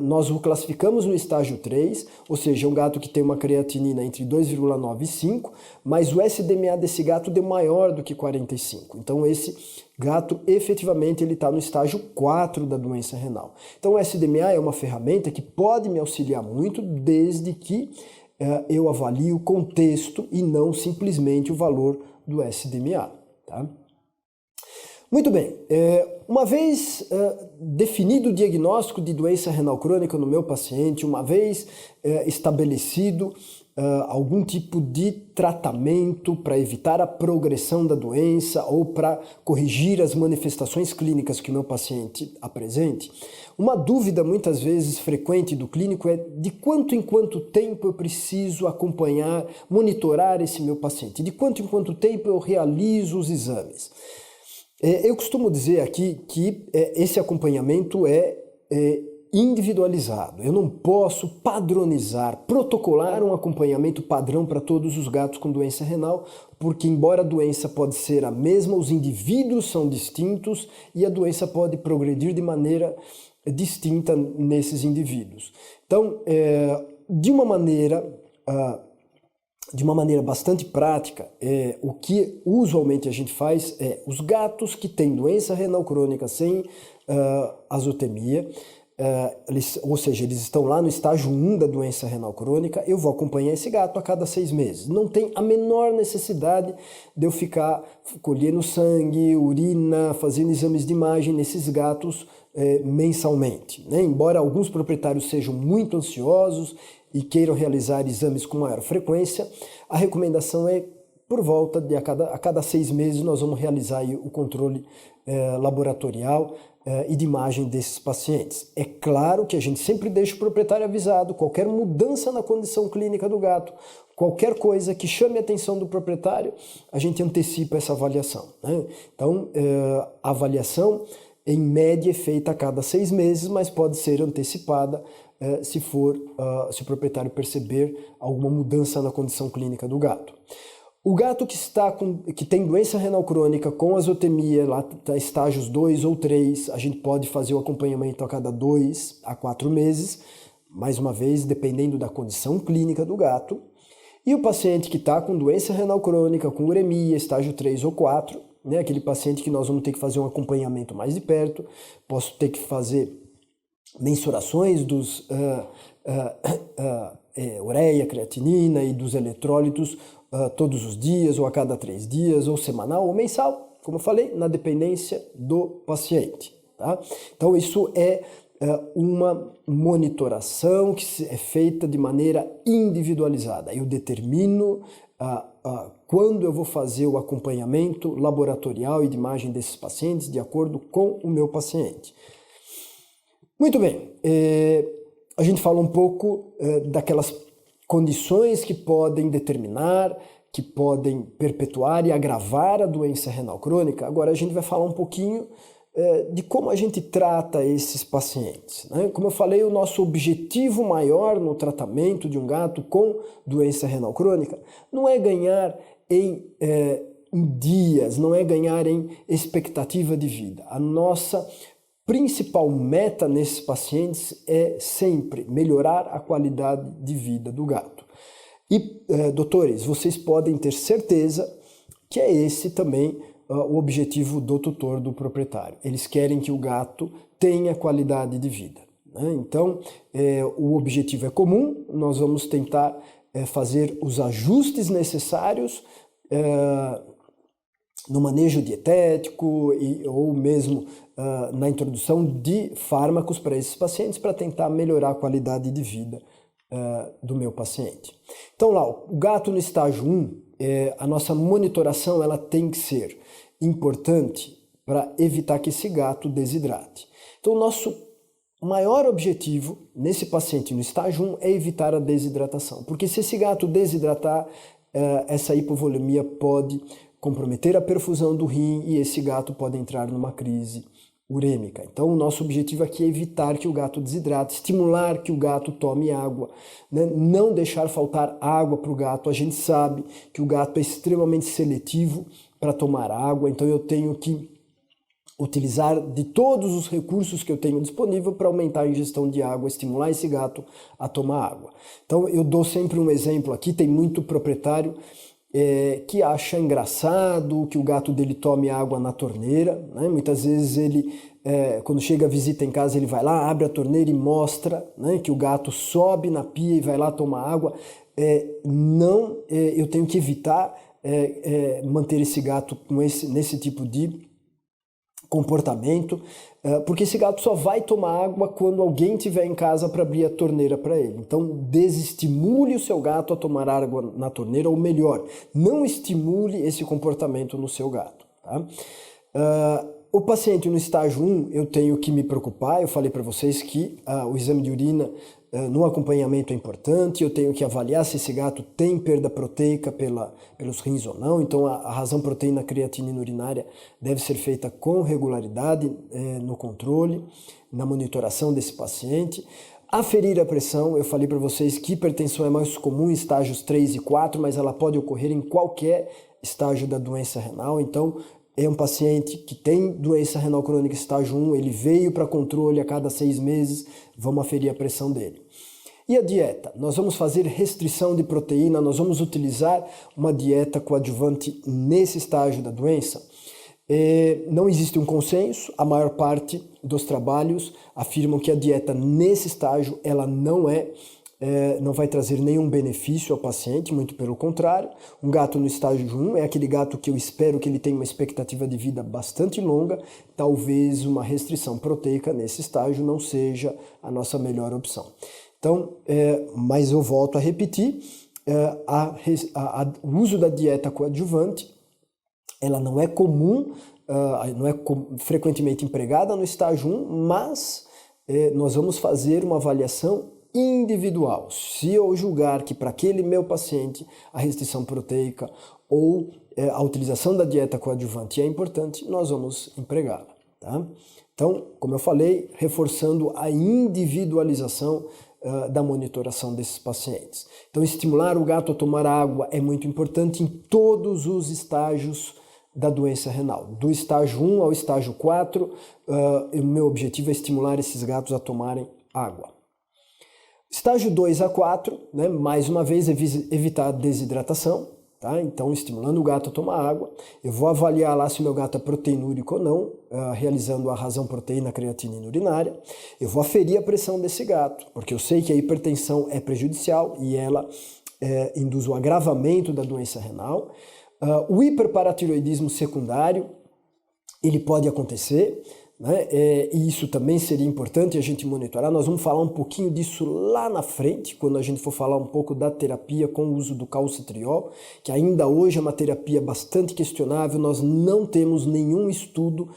nós o classificamos no estágio 3, ou seja, um gato que tem uma creatinina entre 2,9 e 5, mas o SDMA desse gato deu maior do que 45. Então esse gato efetivamente ele está no estágio 4 da doença renal. Então o SDMA é uma ferramenta que pode me auxiliar muito desde que eu avalie o contexto e não simplesmente o valor do SDMA, tá? Muito bem, uma vez definido o diagnóstico de doença renal crônica no meu paciente, uma vez estabelecido algum tipo de tratamento para evitar a progressão da doença ou para corrigir as manifestações clínicas que o meu paciente apresente, uma dúvida muitas vezes frequente do clínico é de quanto em quanto tempo eu preciso acompanhar, monitorar esse meu paciente, de quanto em quanto tempo eu realizo os exames. Eu costumo dizer aqui que esse acompanhamento é individualizado. Eu não posso padronizar, protocolar um acompanhamento padrão para todos os gatos com doença renal, porque embora a doença pode ser a mesma, os indivíduos são distintos e a doença pode progredir de maneira distinta nesses indivíduos. Então, de uma maneira bastante prática, o que usualmente a gente faz é os gatos que têm doença renal crônica sem azotemia, ou seja, eles estão lá no estágio 1 da doença renal crônica, eu vou acompanhar esse gato a cada 6 meses. Não tem a menor necessidade de eu ficar colhendo sangue, urina, fazendo exames de imagem nesses gatos mensalmente, né? Embora alguns proprietários sejam muito ansiosos e queiram realizar exames com maior frequência, a recomendação é por volta de a cada 6 meses nós vamos realizar aí o controle laboratorial e de imagem desses pacientes. É claro que a gente sempre deixa o proprietário avisado, qualquer mudança na condição clínica do gato, qualquer coisa que chame a atenção do proprietário, a gente antecipa essa avaliação, né? Então, a avaliação, em média, é feita a cada 6 meses, mas pode ser antecipada se o proprietário perceber alguma mudança na condição clínica do gato. O gato que tem doença renal crônica com azotemia, lá está estágios 2 ou 3, a gente pode fazer o acompanhamento a cada 2 a 4 meses, mais uma vez, dependendo da condição clínica do gato. E o paciente que está com doença renal crônica, com uremia, estágio 3 ou 4, né, aquele paciente que nós vamos ter que fazer um acompanhamento mais de perto, posso ter que fazer mensurações dos ureia, creatinina e dos eletrólitos todos os dias, ou a cada 3 dias, ou semanal ou mensal, como eu falei, na dependência do paciente. Tá? Então isso é uma monitoração que é feita de maneira individualizada. Eu determino quando eu vou fazer o acompanhamento laboratorial e de imagem desses pacientes de acordo com o meu paciente. Muito bem, a gente fala um pouco daquelas condições que podem determinar, que podem perpetuar e agravar a doença renal crônica. Agora a gente vai falar um pouquinho de como a gente trata esses pacientes, né? Como eu falei, o nosso objetivo maior no tratamento de um gato com doença renal crônica não é ganhar em dias, não é ganhar em expectativa de vida. A nossa principal meta nesses pacientes é sempre melhorar a qualidade de vida do gato. E, doutores, vocês podem ter certeza que é esse também o objetivo do tutor, do proprietário. Eles querem que o gato tenha qualidade de vida, né? Então, o objetivo é comum, nós vamos tentar fazer os ajustes necessários no manejo dietético ou mesmo na introdução de fármacos para esses pacientes para tentar melhorar a qualidade de vida do meu paciente. Então lá, o gato no estágio 1, a nossa monitoração ela tem que ser importante para evitar que esse gato desidrate. Então o nosso maior objetivo nesse paciente no estágio 1 é evitar a desidratação, porque se esse gato desidratar, essa hipovolemia pode comprometer a perfusão do rim e esse gato pode entrar numa crise urêmica. Então o nosso objetivo aqui é evitar que o gato desidrate, estimular que o gato tome água, né? Não deixar faltar água para o gato. A gente sabe que o gato é extremamente seletivo para tomar água, então eu tenho que utilizar de todos os recursos que eu tenho disponível para aumentar a ingestão de água, estimular esse gato a tomar água. Então eu dou sempre um exemplo aqui, tem muito proprietário que acha engraçado que o gato dele tome água na torneira, né? Muitas vezes ele, quando chega a visita em casa, ele vai lá, abre a torneira e mostra, né, que o gato sobe na pia e vai lá tomar água. Eu tenho que evitar manter esse gato nesse tipo de comportamento, porque esse gato só vai tomar água quando alguém estiver em casa para abrir a torneira para ele. Então, desestimule o seu gato a tomar água na torneira, ou melhor, não estimule esse comportamento no seu gato. Tá? O paciente no estágio 1, eu tenho que me preocupar, eu falei para vocês que o exame de urina no acompanhamento é importante, eu tenho que avaliar se esse gato tem perda proteica pelos rins ou não, então a razão proteína creatinina urinária deve ser feita com regularidade no controle, na monitoração desse paciente. Aferir a pressão, eu falei para vocês que hipertensão é mais comum em estágios 3 e 4, mas ela pode ocorrer em qualquer estágio da doença renal, então é um paciente que tem doença renal crônica estágio 1, ele veio para controle a cada 6 meses, vamos aferir a pressão dele. E a dieta? Nós vamos fazer restrição de proteína, nós vamos utilizar uma dieta coadjuvante nesse estágio da doença. Não existe um consenso, a maior parte dos trabalhos afirmam que a dieta nesse estágio ela não vai trazer nenhum benefício ao paciente, muito pelo contrário. Um gato no estágio 1 é aquele gato que eu espero que ele tenha uma expectativa de vida bastante longa, talvez uma restrição proteica nesse estágio não seja a nossa melhor opção. Então, mas eu volto a repetir, o uso da dieta coadjuvante, ela não é comum, não é frequentemente empregada no estágio 1, mas nós vamos fazer uma avaliação individual. Se eu julgar que para aquele meu paciente a restrição proteica ou a utilização da dieta coadjuvante é importante, nós vamos empregá-la. Tá? Então, como eu falei, reforçando a individualização da monitoração desses pacientes. Então, estimular o gato a tomar água é muito importante em todos os estágios da doença renal. Do estágio 1 ao estágio 4, o meu objetivo é estimular esses gatos a tomarem água. Estágio 2 a 4, né, mais uma vez, evitar a desidratação, tá? Então, estimulando o gato a tomar água. Eu vou avaliar lá se o meu gato é proteinúrico ou não, realizando a razão proteína-creatinina urinária. Eu vou aferir a pressão desse gato, porque eu sei que a hipertensão é prejudicial e ela induz o agravamento da doença renal. O hiperparatiroidismo secundário, ele pode acontecer, né? E isso também seria importante a gente monitorar. Nós vamos falar um pouquinho disso lá na frente, quando a gente for falar um pouco da terapia com o uso do calcitriol, que ainda hoje é uma terapia bastante questionável. Nós não temos nenhum estudo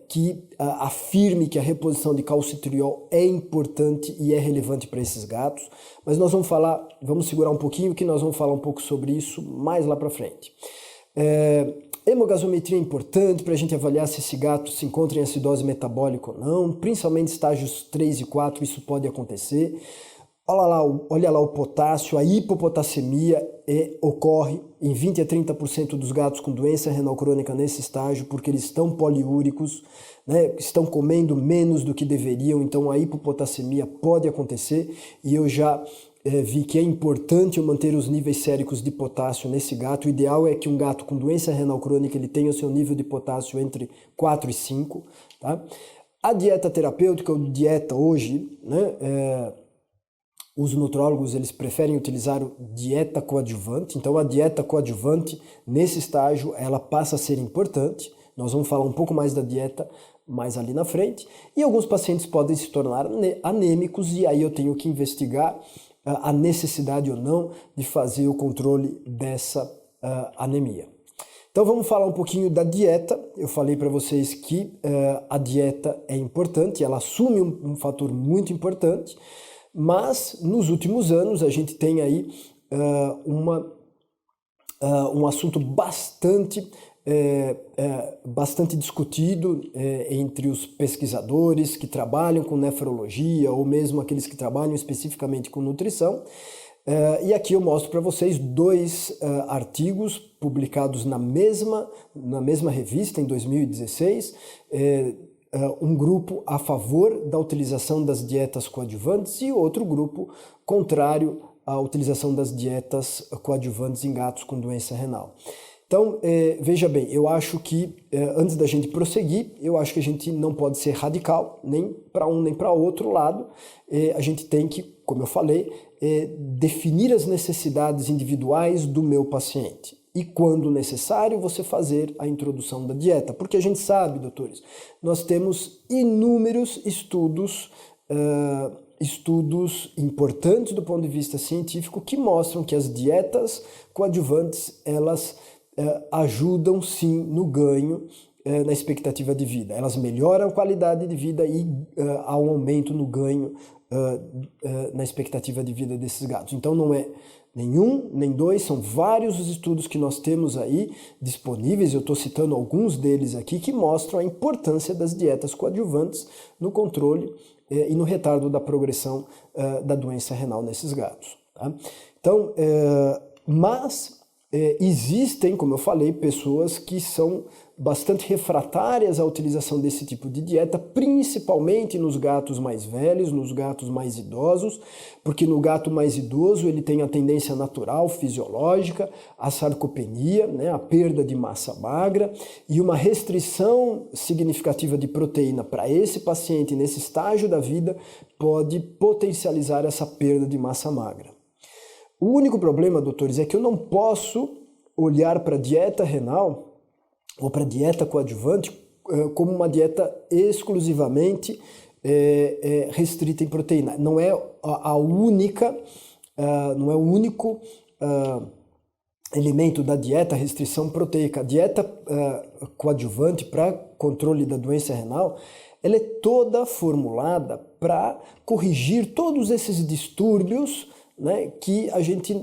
que afirme que a reposição de calcitriol é importante e é relevante para esses gatos, mas nós vamos segurar um pouquinho que nós vamos falar um pouco sobre isso mais lá para frente. Hemogasometria é importante para a gente avaliar se esse gato se encontra em acidose metabólica ou não, principalmente estágios 3 e 4 isso pode acontecer. Olha lá o potássio, a hipopotassemia ocorre em 20 a 30% dos gatos com doença renal crônica nesse estágio, porque eles estão poliúricos, né, estão comendo menos do que deveriam, então a hipopotassemia pode acontecer e eu já vi que é importante eu manter os níveis séricos de potássio nesse gato. O ideal é que um gato com doença renal crônica ele tenha o seu nível de potássio entre 4 e 5. Tá? A dieta terapêutica, ou dieta hoje, né, os nutrólogos eles preferem utilizar dieta coadjuvante. Então a dieta coadjuvante nesse estágio ela passa a ser importante. Nós vamos falar um pouco mais da dieta mais ali na frente. E alguns pacientes podem se tornar anêmicos e aí eu tenho que investigar a necessidade ou não de fazer o controle dessa anemia. Então vamos falar um pouquinho da dieta. Eu falei para vocês que a dieta é importante, ela assume um fator muito importante, mas nos últimos anos a gente tem aí um assunto bastante discutido entre os pesquisadores que trabalham com nefrologia ou mesmo aqueles que trabalham especificamente com nutrição. E aqui eu mostro para vocês dois artigos publicados na mesma revista em 2016, um grupo a favor da utilização das dietas coadjuvantes e outro grupo contrário à utilização das dietas coadjuvantes em gatos com doença renal. Então, veja bem, eu acho que, antes da gente prosseguir, eu acho que a gente não pode ser radical, nem para um nem para outro lado. A gente tem que, como eu falei, definir as necessidades individuais do meu paciente. E, quando necessário, você fazer a introdução da dieta. Porque a gente sabe, doutores, nós temos inúmeros estudos importantes do ponto de vista científico que mostram que as dietas coadjuvantes, elas ajudam sim no ganho na expectativa de vida. Elas melhoram a qualidade de vida e há um aumento no ganho na expectativa de vida desses gatos. Então não é nenhum, nem dois, são vários os estudos que nós temos aí disponíveis, eu estou citando alguns deles aqui, que mostram a importância das dietas coadjuvantes no controle e no retardo da progressão da doença renal nesses gatos. Tá? Então, mas existem, como eu falei, pessoas que são bastante refratárias à utilização desse tipo de dieta, principalmente nos gatos mais velhos, nos gatos mais idosos, porque no gato mais idoso ele tem a tendência natural, fisiológica, à sarcopenia, né, a perda de massa magra, e uma restrição significativa de proteína para esse paciente nesse estágio da vida pode potencializar essa perda de massa magra. O único problema, doutores, é que eu não posso olhar para a dieta renal ou para a dieta coadjuvante como uma dieta exclusivamente restrita em proteína. Não é a única, não é o único elemento da dieta restrição proteica. A dieta coadjuvante para controle da doença renal, ela é toda formulada para corrigir todos esses distúrbios, né, que a gente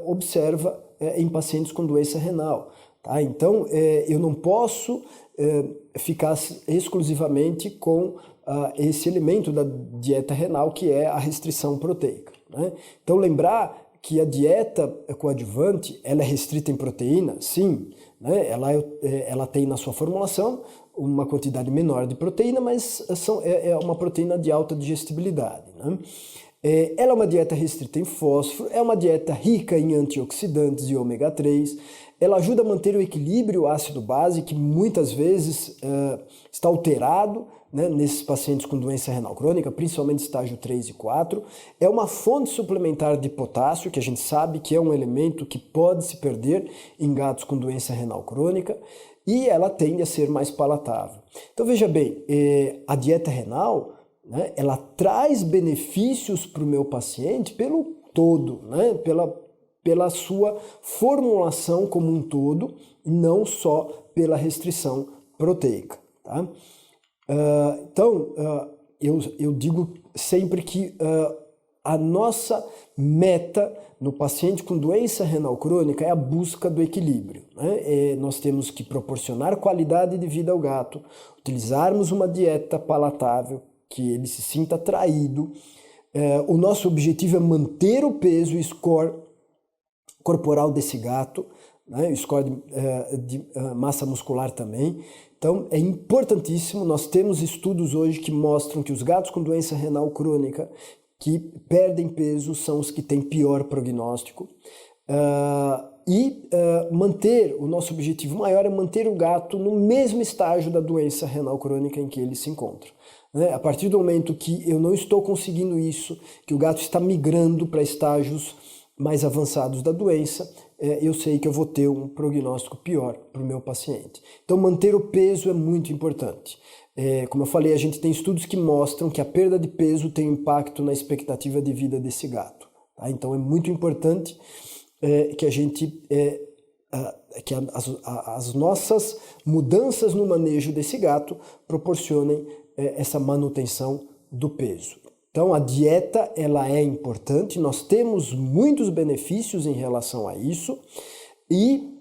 observa em pacientes com doença renal. Tá? Então, eu não posso ficar exclusivamente com esse elemento da dieta renal, que é a restrição proteica. Né? Então, lembrar que a dieta coadjuvante ela é restrita em proteína, sim. Né? Ela tem na sua formulação uma quantidade menor de proteína, mas é uma proteína de alta digestibilidade. Né? Ela é uma dieta restrita em fósforo, é uma dieta rica em antioxidantes e ômega 3, ela ajuda a manter o equilíbrio ácido-base, que muitas vezes está alterado, né, nesses pacientes com doença renal crônica, principalmente estágio 3 e 4. É uma fonte suplementar de potássio, que a gente sabe que é um elemento que pode se perder em gatos com doença renal crônica, e ela tende a ser mais palatável. Então veja bem, a dieta renal, né, ela traz benefícios para o meu paciente pelo todo, né, pela sua formulação como um todo, não só pela restrição proteica. Tá? Então, eu digo sempre que a nossa meta no paciente com doença renal crônica é a busca do equilíbrio. Né? Nós temos que proporcionar qualidade de vida ao gato, utilizarmos uma dieta palatável, que ele se sinta atraído. O nosso objetivo é manter o peso e score corporal desse gato, né? O score de massa muscular também. Então é importantíssimo, nós temos estudos hoje que mostram que os gatos com doença renal crônica que perdem peso são os que têm pior prognóstico. Manter, o nosso objetivo maior é manter o gato no mesmo estágio da doença renal crônica em que ele se encontra. A partir do momento que eu não estou conseguindo isso, que o gato está migrando para estágios mais avançados da doença, eu sei que eu vou ter um prognóstico pior para o meu paciente. Então, manter o peso é muito importante. Como eu falei, a gente tem estudos que mostram que a perda de peso tem impacto na expectativa de vida desse gato. Tá? Então, é muito importante que a gente... que as nossas mudanças no manejo desse gato proporcionem essa manutenção do peso. Então, a dieta ela é importante, nós temos muitos benefícios em relação a isso e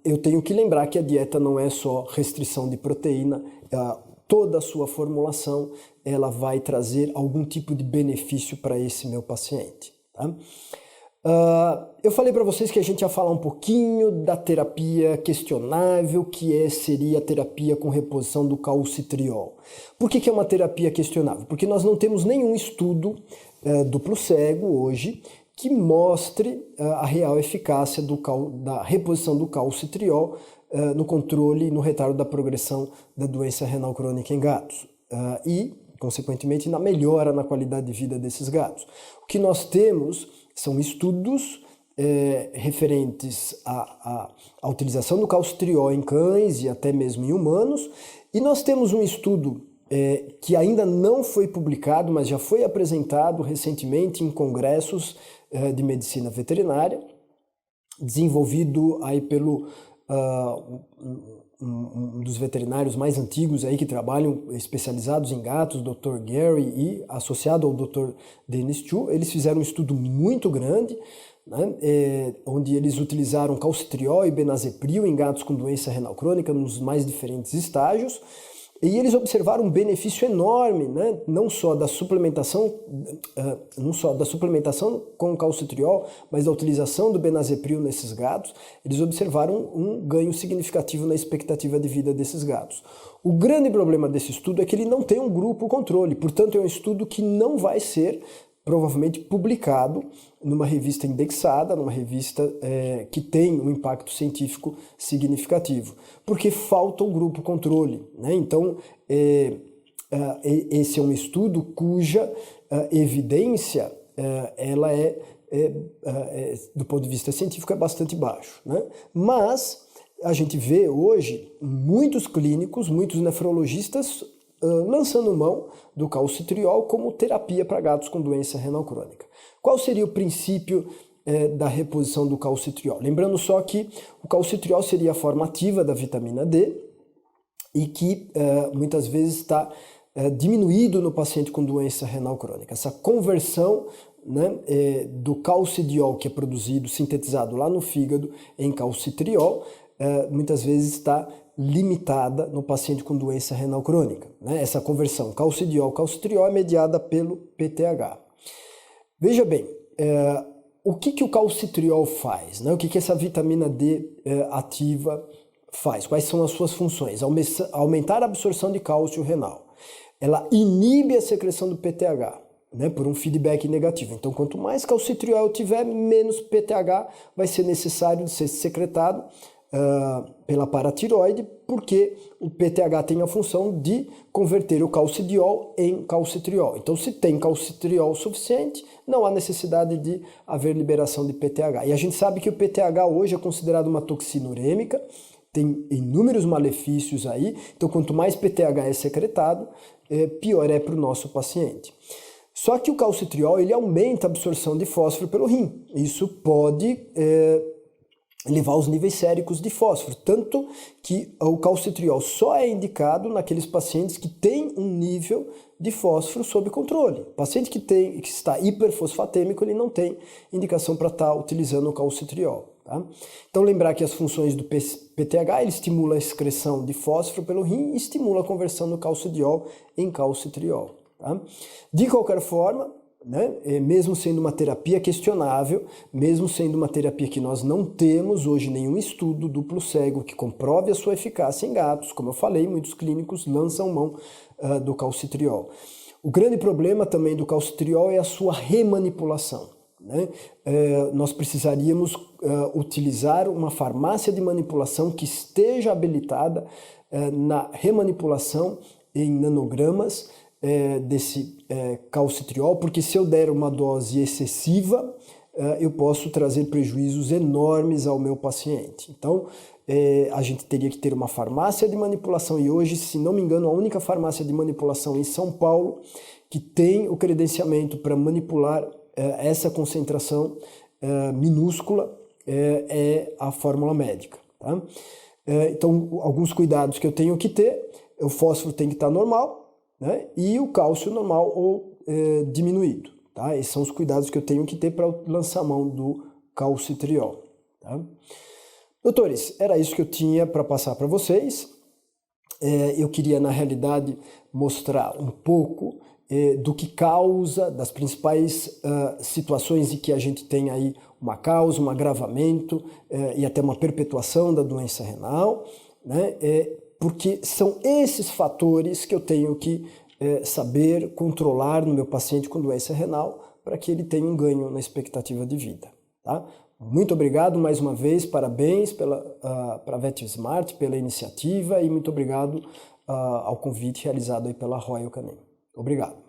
eu tenho que lembrar que a dieta não é só restrição de proteína, toda a sua formulação ela vai trazer algum tipo de benefício para esse meu paciente. Tá? Eu falei para vocês que a gente ia falar um pouquinho da terapia questionável, que seria a terapia com reposição do calcitriol. Por que é uma terapia questionável? Porque nós não temos nenhum estudo duplo cego hoje que mostre a real eficácia da reposição do calcitriol no controle e no retardo da progressão da doença renal crônica em gatos. E, consequentemente, na melhora na qualidade de vida desses gatos. O que nós temos são estudos referentes à utilização do calcitriol em cães e até mesmo em humanos. E nós temos um estudo que ainda não foi publicado, mas já foi apresentado recentemente em congressos de medicina veterinária, desenvolvido aí pelo um dos veterinários mais antigos aí que trabalham especializados em gatos, Dr. Gary, e associado ao Dr. Dennis Chu. Eles fizeram um estudo muito grande, né, onde eles utilizaram calcitriol e benazepril em gatos com doença renal crônica nos mais diferentes estágios E eles observaram um benefício enorme, né? Não só da suplementação com calcitriol, mas da utilização do benazepril nesses gatos. Eles observaram um ganho significativo na expectativa de vida desses gatos. O grande problema desse estudo é que ele não tem um grupo controle, portanto é um estudo que não vai ser provavelmente publicado numa revista indexada, numa revista que tem um impacto científico significativo, porque falta um grupo controle, né? Então, esse é um estudo cuja evidência ela do ponto de vista científico, é bastante baixo, né? Mas a gente vê hoje muitos clínicos, muitos nefrologistas lançando mão do calcitriol como terapia para gatos com doença renal crônica. Qual seria o princípio da reposição do calcitriol? Lembrando só que o calcitriol seria a forma ativa da vitamina D e que muitas vezes está diminuído no paciente com doença renal crônica. Essa conversão, né, do calcidiol que é produzido, sintetizado lá no fígado em calcitriol, muitas vezes está limitada no paciente com doença renal crônica, né? Essa conversão calcidiol-calcitriol é mediada pelo PTH. Veja bem, o que o calcitriol faz, né? O que essa vitamina D ativa faz? Quais são as suas funções? Aumentar a absorção de cálcio renal. Ela inibe a secreção do PTH, né, por um feedback negativo. Então, quanto mais calcitriol eu tiver, menos PTH vai ser necessário de ser secretado pela paratiroide, porque o PTH tem a função de converter o calcidiol em calcitriol. Então, se tem calcitriol suficiente, não há necessidade de haver liberação de PTH. E a gente sabe que o PTH hoje é considerado uma toxina urêmica, tem inúmeros malefícios aí, então quanto mais PTH é secretado, pior é para o nosso paciente. Só que o calcitriol ele aumenta a absorção de fósforo pelo rim. Isso pode levar aos níveis séricos de fósforo, tanto que o calcitriol só é indicado naqueles pacientes que têm um nível de fósforo sob controle. O paciente que está hiperfosfatêmico, ele não tem indicação para estar utilizando o calcitriol. Tá? Então lembrar que as funções do PTH, ele estimula a excreção de fósforo pelo rim e estimula a conversão do calcidiol em calcitriol. Tá? De qualquer forma, né, mesmo sendo uma terapia questionável, mesmo sendo uma terapia que nós não temos hoje nenhum estudo duplo cego que comprove a sua eficácia em gatos, como eu falei, muitos clínicos lançam mão do calcitriol. O grande problema também do calcitriol é a sua remanipulação. Né? Nós precisaríamos utilizar uma farmácia de manipulação que esteja habilitada na remanipulação em nanogramas desse calcitriol, porque se eu der uma dose excessiva, eu posso trazer prejuízos enormes ao meu paciente. Então, a gente teria que ter uma farmácia de manipulação, e hoje, se não me engano, a única farmácia de manipulação em São Paulo que tem o credenciamento para manipular essa concentração minúscula é a fórmula médica. Tá? Então, alguns cuidados que eu tenho que ter: o fósforo tem que estar normal, né? E o cálcio normal ou diminuído. Tá? Esses são os cuidados que eu tenho que ter para lançar mão do calcitriol. Tá? Doutores, era isso que eu tinha para passar para vocês. Eu queria, na realidade, mostrar um pouco do que causa, das principais situações em que a gente tem aí uma causa, um agravamento e até uma perpetuação da doença renal, né? Porque são esses fatores que eu tenho que saber controlar no meu paciente com doença renal para que ele tenha um ganho na expectativa de vida. Tá? Muito obrigado mais uma vez, parabéns para a VetSmart pela iniciativa e muito obrigado ao convite realizado aí pela Royal Canin. Obrigado.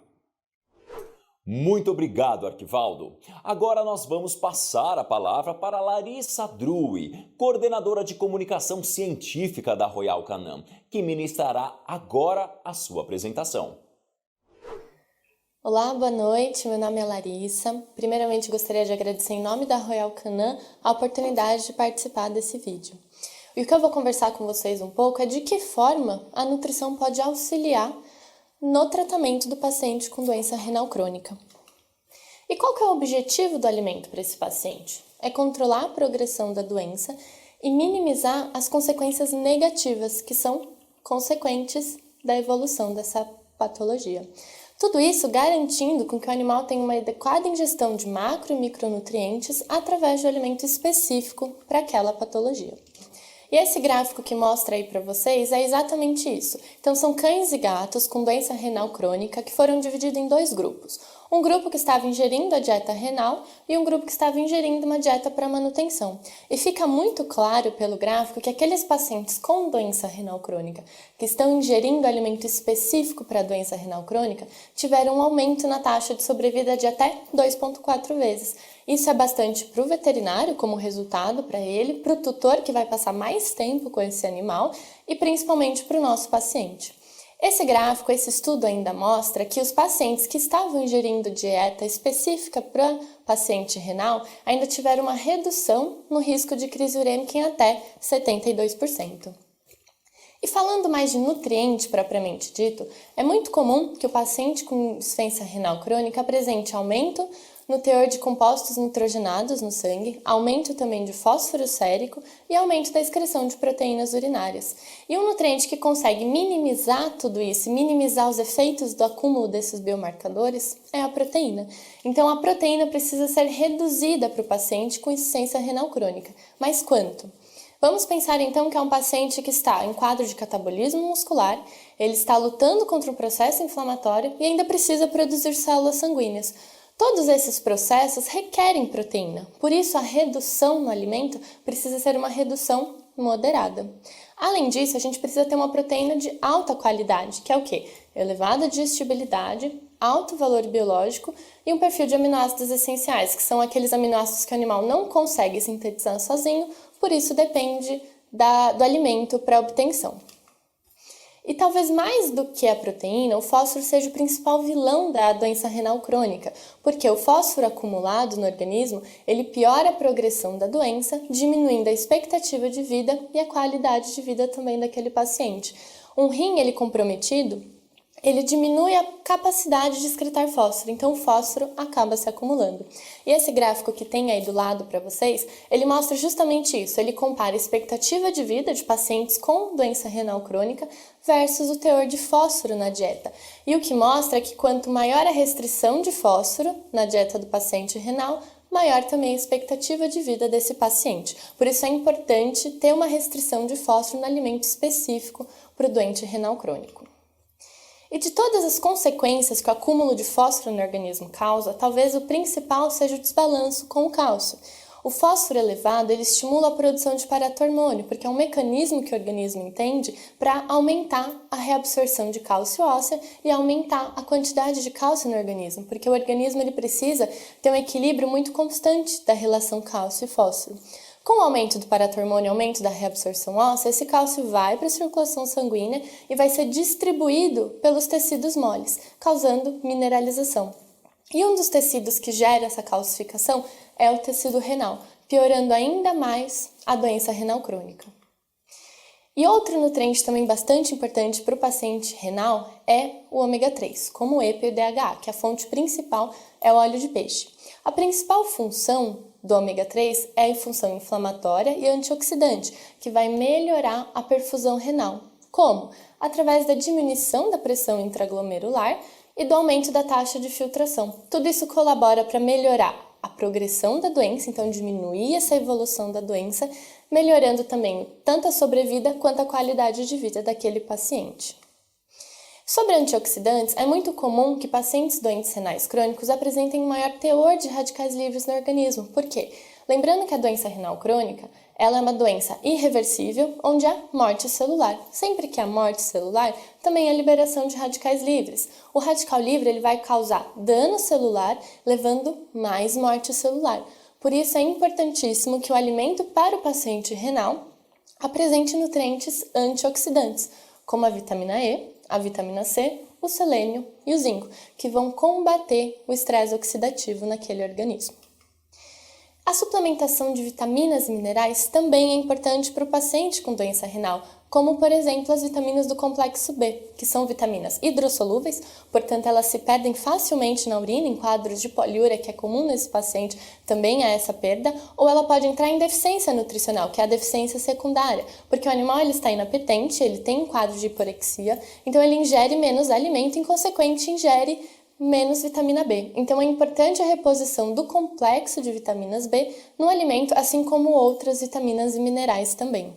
Muito obrigado, Arquivaldo. Agora nós vamos passar a palavra para Larissa Drui, coordenadora de comunicação científica da Royal Canin, que ministrará agora a sua apresentação. Olá, boa noite. Meu nome é Larissa. Primeiramente, gostaria de agradecer em nome da Royal Canin a oportunidade de participar desse vídeo. E o que eu vou conversar com vocês um pouco é de que forma a nutrição pode auxiliar no tratamento do paciente com doença renal crônica. E qual que é o objetivo do alimento para esse paciente? É controlar a progressão da doença e minimizar as consequências negativas que são consequentes da evolução dessa patologia. Tudo isso garantindo com que o animal tenha uma adequada ingestão de macro e micronutrientes através de um alimento específico para aquela patologia. E esse gráfico que mostra aí para vocês é exatamente isso. Então, são cães e gatos com doença renal crônica que foram divididos em 2 grupos. Um grupo que estava ingerindo a dieta renal e um grupo que estava ingerindo uma dieta para manutenção. E fica muito claro pelo gráfico que aqueles pacientes com doença renal crônica que estão ingerindo alimento específico para a doença renal crônica tiveram um aumento na taxa de sobrevida de até 2,4 vezes. Isso é bastante para o veterinário como resultado para ele, para o tutor que vai passar mais tempo com esse animal e principalmente para o nosso paciente. Esse gráfico, esse estudo ainda mostra que os pacientes que estavam ingerindo dieta específica para paciente renal ainda tiveram uma redução no risco de crise urêmica em até 72%. E falando mais de nutriente propriamente dito, é muito comum que o paciente com insuficiência renal crônica apresente aumento no teor de compostos nitrogenados no sangue, aumento também de fósforo sérico e aumento da excreção de proteínas urinárias. E um nutriente que consegue minimizar tudo isso, minimizar os efeitos do acúmulo desses biomarcadores, é a proteína. Então, a proteína precisa ser reduzida para o paciente com insuficiência renal crônica. Mas quanto? Vamos pensar então que é um paciente que está em quadro de catabolismo muscular, ele está lutando contra um processo inflamatório e ainda precisa produzir células sanguíneas. Todos esses processos requerem proteína, por isso a redução no alimento precisa ser uma redução moderada. Além disso, a gente precisa ter uma proteína de alta qualidade, que é o quê? Elevada digestibilidade, alto valor biológico e um perfil de aminoácidos essenciais, que são aqueles aminoácidos que o animal não consegue sintetizar sozinho, por isso depende do alimento para a obtenção. E talvez mais do que a proteína, o fósforo seja o principal vilão da doença renal crônica, porque o fósforo acumulado no organismo, ele piora a progressão da doença, diminuindo a expectativa de vida e a qualidade de vida também daquele paciente. Um rim, ele comprometido, ele diminui a capacidade de excretar fósforo, então o fósforo acaba se acumulando. E esse gráfico que tem aí do lado para vocês, ele mostra justamente isso, ele compara a expectativa de vida de pacientes com doença renal crônica versus o teor de fósforo na dieta. E o que mostra é que quanto maior a restrição de fósforo na dieta do paciente renal, maior também a expectativa de vida desse paciente. Por isso é importante ter uma restrição de fósforo no alimento específico para o doente renal crônico. E de todas as consequências que o acúmulo de fósforo no organismo causa, talvez o principal seja o desbalanço com o cálcio. O fósforo elevado, ele estimula a produção de paratormônio, porque é um mecanismo que o organismo entende para aumentar a reabsorção de cálcio óssea e aumentar a quantidade de cálcio no organismo, porque o organismo ele precisa ter um equilíbrio muito constante da relação cálcio e fósforo. Com o aumento do paratormônio e aumento da reabsorção óssea, esse cálcio vai para a circulação sanguínea e vai ser distribuído pelos tecidos moles, causando mineralização. E um dos tecidos que gera essa calcificação é o tecido renal, piorando ainda mais a doença renal crônica. E outro nutriente também bastante importante para o paciente renal é o ômega 3, como o EPA e o DHA, que a fonte principal é o óleo de peixe. A principal função do ômega 3 é a função inflamatória e antioxidante, que vai melhorar a perfusão renal. Como? Através da diminuição da pressão intraglomerular e do aumento da taxa de filtração. Tudo isso colabora para melhorar a progressão da doença, então diminuir essa evolução da doença, melhorando também tanto a sobrevida quanto a qualidade de vida daquele paciente. Sobre antioxidantes, é muito comum que pacientes doentes renais crônicos apresentem um maior teor de radicais livres no organismo. Por quê? Lembrando que a doença renal crônica, ela é uma doença irreversível, onde há morte celular. Sempre que há morte celular, também há liberação de radicais livres. O radical livre ele vai causar dano celular, levando mais morte celular. Por isso é importantíssimo que o alimento para o paciente renal apresente nutrientes antioxidantes, como a vitamina E, a vitamina C, o selênio e o zinco, que vão combater o estresse oxidativo naquele organismo. A suplementação de vitaminas e minerais também é importante para o paciente com doença renal, como, por exemplo, as vitaminas do complexo B, que são vitaminas hidrossolúveis, portanto, elas se perdem facilmente na urina, em quadros de poliúria, que é comum nesse paciente, também há essa perda, ou ela pode entrar em deficiência nutricional, que é a deficiência secundária, porque o animal ele está inapetente, ele tem um quadro de hiporexia, então ele ingere menos alimento, em consequente, ingere menos vitamina B. Então, é importante a reposição do complexo de vitaminas B no alimento, assim como outras vitaminas e minerais também.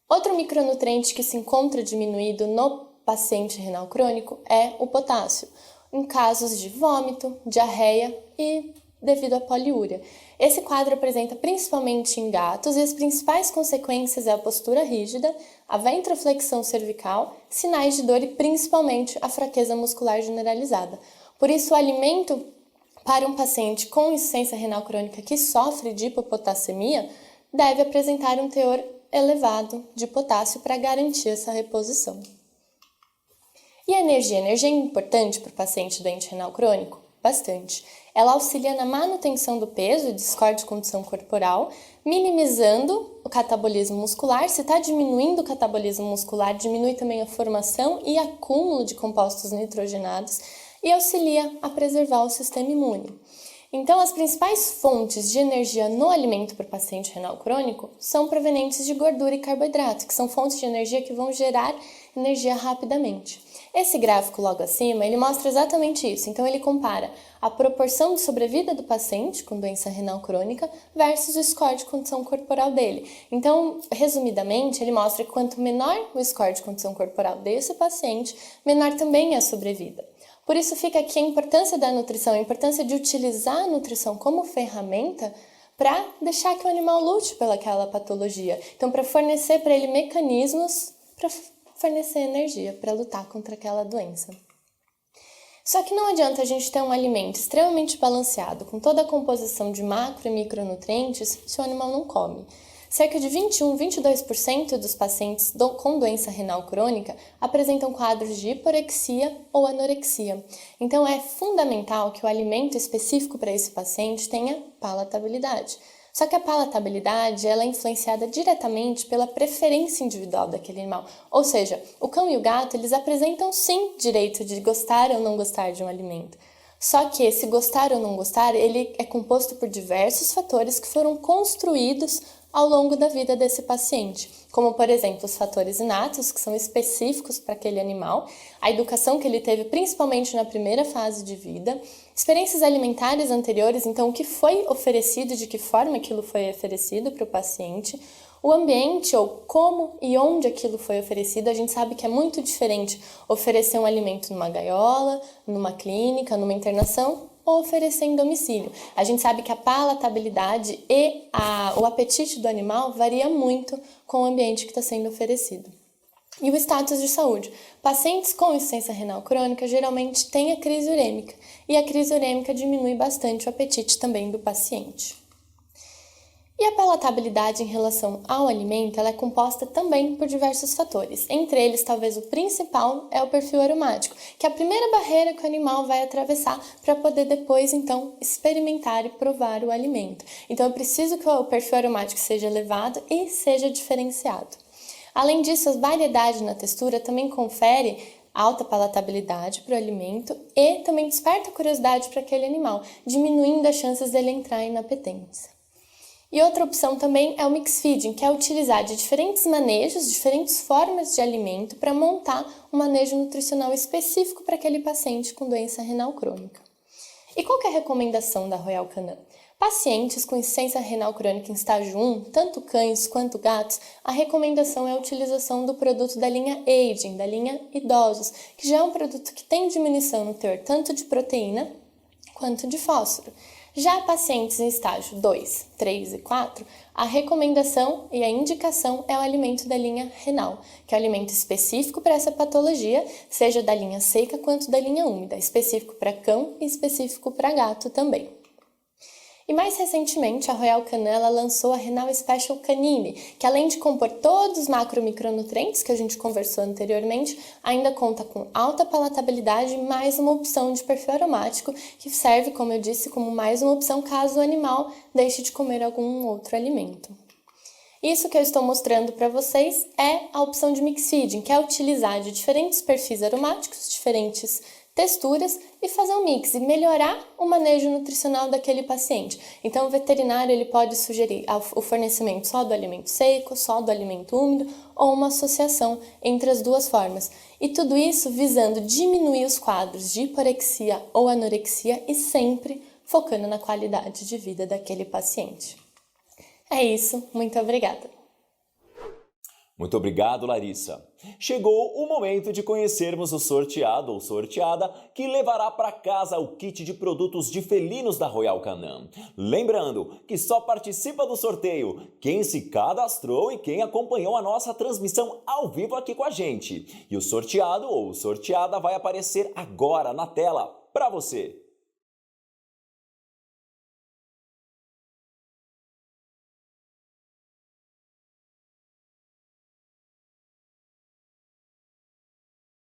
Outro micronutriente que se encontra diminuído no paciente renal crônico é o potássio, em casos de vômito, diarreia e devido à poliúria. Esse quadro apresenta principalmente em gatos e as principais consequências é a postura rígida, a ventroflexão cervical, sinais de dor e principalmente a fraqueza muscular generalizada. Por isso, o alimento para um paciente com insuficiência renal crônica que sofre de hipopotassemia deve apresentar um teor elevado de potássio para garantir essa reposição. E a energia? A energia é importante para o paciente doente renal crônico? Bastante. Ela auxilia na manutenção do peso e de score de condição corporal, minimizando o catabolismo muscular. Se está diminuindo o catabolismo muscular, diminui também a formação e acúmulo de compostos nitrogenados e auxilia a preservar o sistema imune. Então, as principais fontes de energia no alimento para o paciente renal crônico são provenientes de gordura e carboidrato, que são fontes de energia que vão gerar energia rapidamente. Esse gráfico logo acima, ele mostra exatamente isso. Então, ele compara a proporção de sobrevida do paciente com doença renal crônica versus o score de condição corporal dele. Então, resumidamente, ele mostra que quanto menor o score de condição corporal desse paciente, menor também é a sobrevida. Por isso fica aqui a importância da nutrição, a importância de utilizar a nutrição como ferramenta para deixar que o animal lute pelaquela patologia. Então, para fornecer para ele mecanismos para fornecer energia, para lutar contra aquela doença. Só que não adianta a gente ter um alimento extremamente balanceado, com toda a composição de macro e micronutrientes, se o animal não come. Cerca de 21-22% dos pacientes com doença renal crônica apresentam quadros de hiporexia ou anorexia. Então, é fundamental que o alimento específico para esse paciente tenha palatabilidade. Só que a palatabilidade ela é influenciada diretamente pela preferência individual daquele animal. Ou seja, o cão e o gato eles apresentam sim direito de gostar ou não gostar de um alimento. Só que esse gostar ou não gostar, ele é composto por diversos fatores que foram construídos ao longo da vida desse paciente, como, por exemplo, os fatores inatos, que são específicos para aquele animal, a educação que ele teve principalmente na primeira fase de vida, experiências alimentares anteriores, então o que foi oferecido, de que forma aquilo foi oferecido para o paciente, o ambiente ou como e onde aquilo foi oferecido. A gente sabe que é muito diferente oferecer um alimento numa gaiola, numa clínica, numa internação, ou oferecer em domicílio. A gente sabe que a palatabilidade e o apetite do animal varia muito com o ambiente que está sendo oferecido. E o status de saúde. Pacientes com insuficiência renal crônica geralmente têm a crise urêmica, e a crise urêmica diminui bastante o apetite também do paciente. E a palatabilidade em relação ao alimento ela é composta também por diversos fatores. Entre eles, talvez o principal é o perfil aromático, que é a primeira barreira que o animal vai atravessar para poder depois, então, experimentar e provar o alimento. Então, é preciso que o perfil aromático seja elevado e seja diferenciado. Além disso, a variedade na textura também confere alta palatabilidade para o alimento e também desperta curiosidade para aquele animal, diminuindo as chances dele entrar em inapetência. E outra opção também é o mix feeding, que é utilizar de diferentes manejos, diferentes formas de alimento para montar um manejo nutricional específico para aquele paciente com doença renal crônica. E qual que é a recomendação da Royal Canin? Pacientes com insuficiência renal crônica em estágio 1, tanto cães quanto gatos, a recomendação é a utilização do produto da linha Aging, da linha Idosos, que já é um produto que tem diminuição no teor tanto de proteína quanto de fósforo. Já pacientes em estágio 2, 3 e 4, a recomendação e a indicação é o alimento da linha renal, que é um alimento específico para essa patologia, seja da linha seca quanto da linha úmida, específico para cão e específico para gato também. E mais recentemente, a Royal Canin ela lançou a Renal Special Canine, que além de compor todos os macro e micronutrientes que a gente conversou anteriormente, ainda conta com alta palatabilidade e mais uma opção de perfil aromático, que serve, como eu disse, como mais uma opção caso o animal deixe de comer algum outro alimento. Isso que eu estou mostrando para vocês é a opção de mix feeding, que é utilizar de diferentes perfis aromáticos, diferentes texturas e fazer um mix e melhorar o manejo nutricional daquele paciente. Então, o veterinário ele pode sugerir o fornecimento só do alimento seco, só do alimento úmido ou uma associação entre as duas formas. E tudo isso visando diminuir os quadros de hiporexia ou anorexia e sempre focando na qualidade de vida daquele paciente. É isso, muito obrigada. Muito obrigado, Larissa. Chegou o momento de conhecermos o sorteado ou sorteada que levará para casa o kit de produtos de felinos da Royal Canin. Lembrando que só participa do sorteio quem se cadastrou e quem acompanhou a nossa transmissão ao vivo aqui com a gente. E o sorteado ou sorteada vai aparecer agora na tela para você.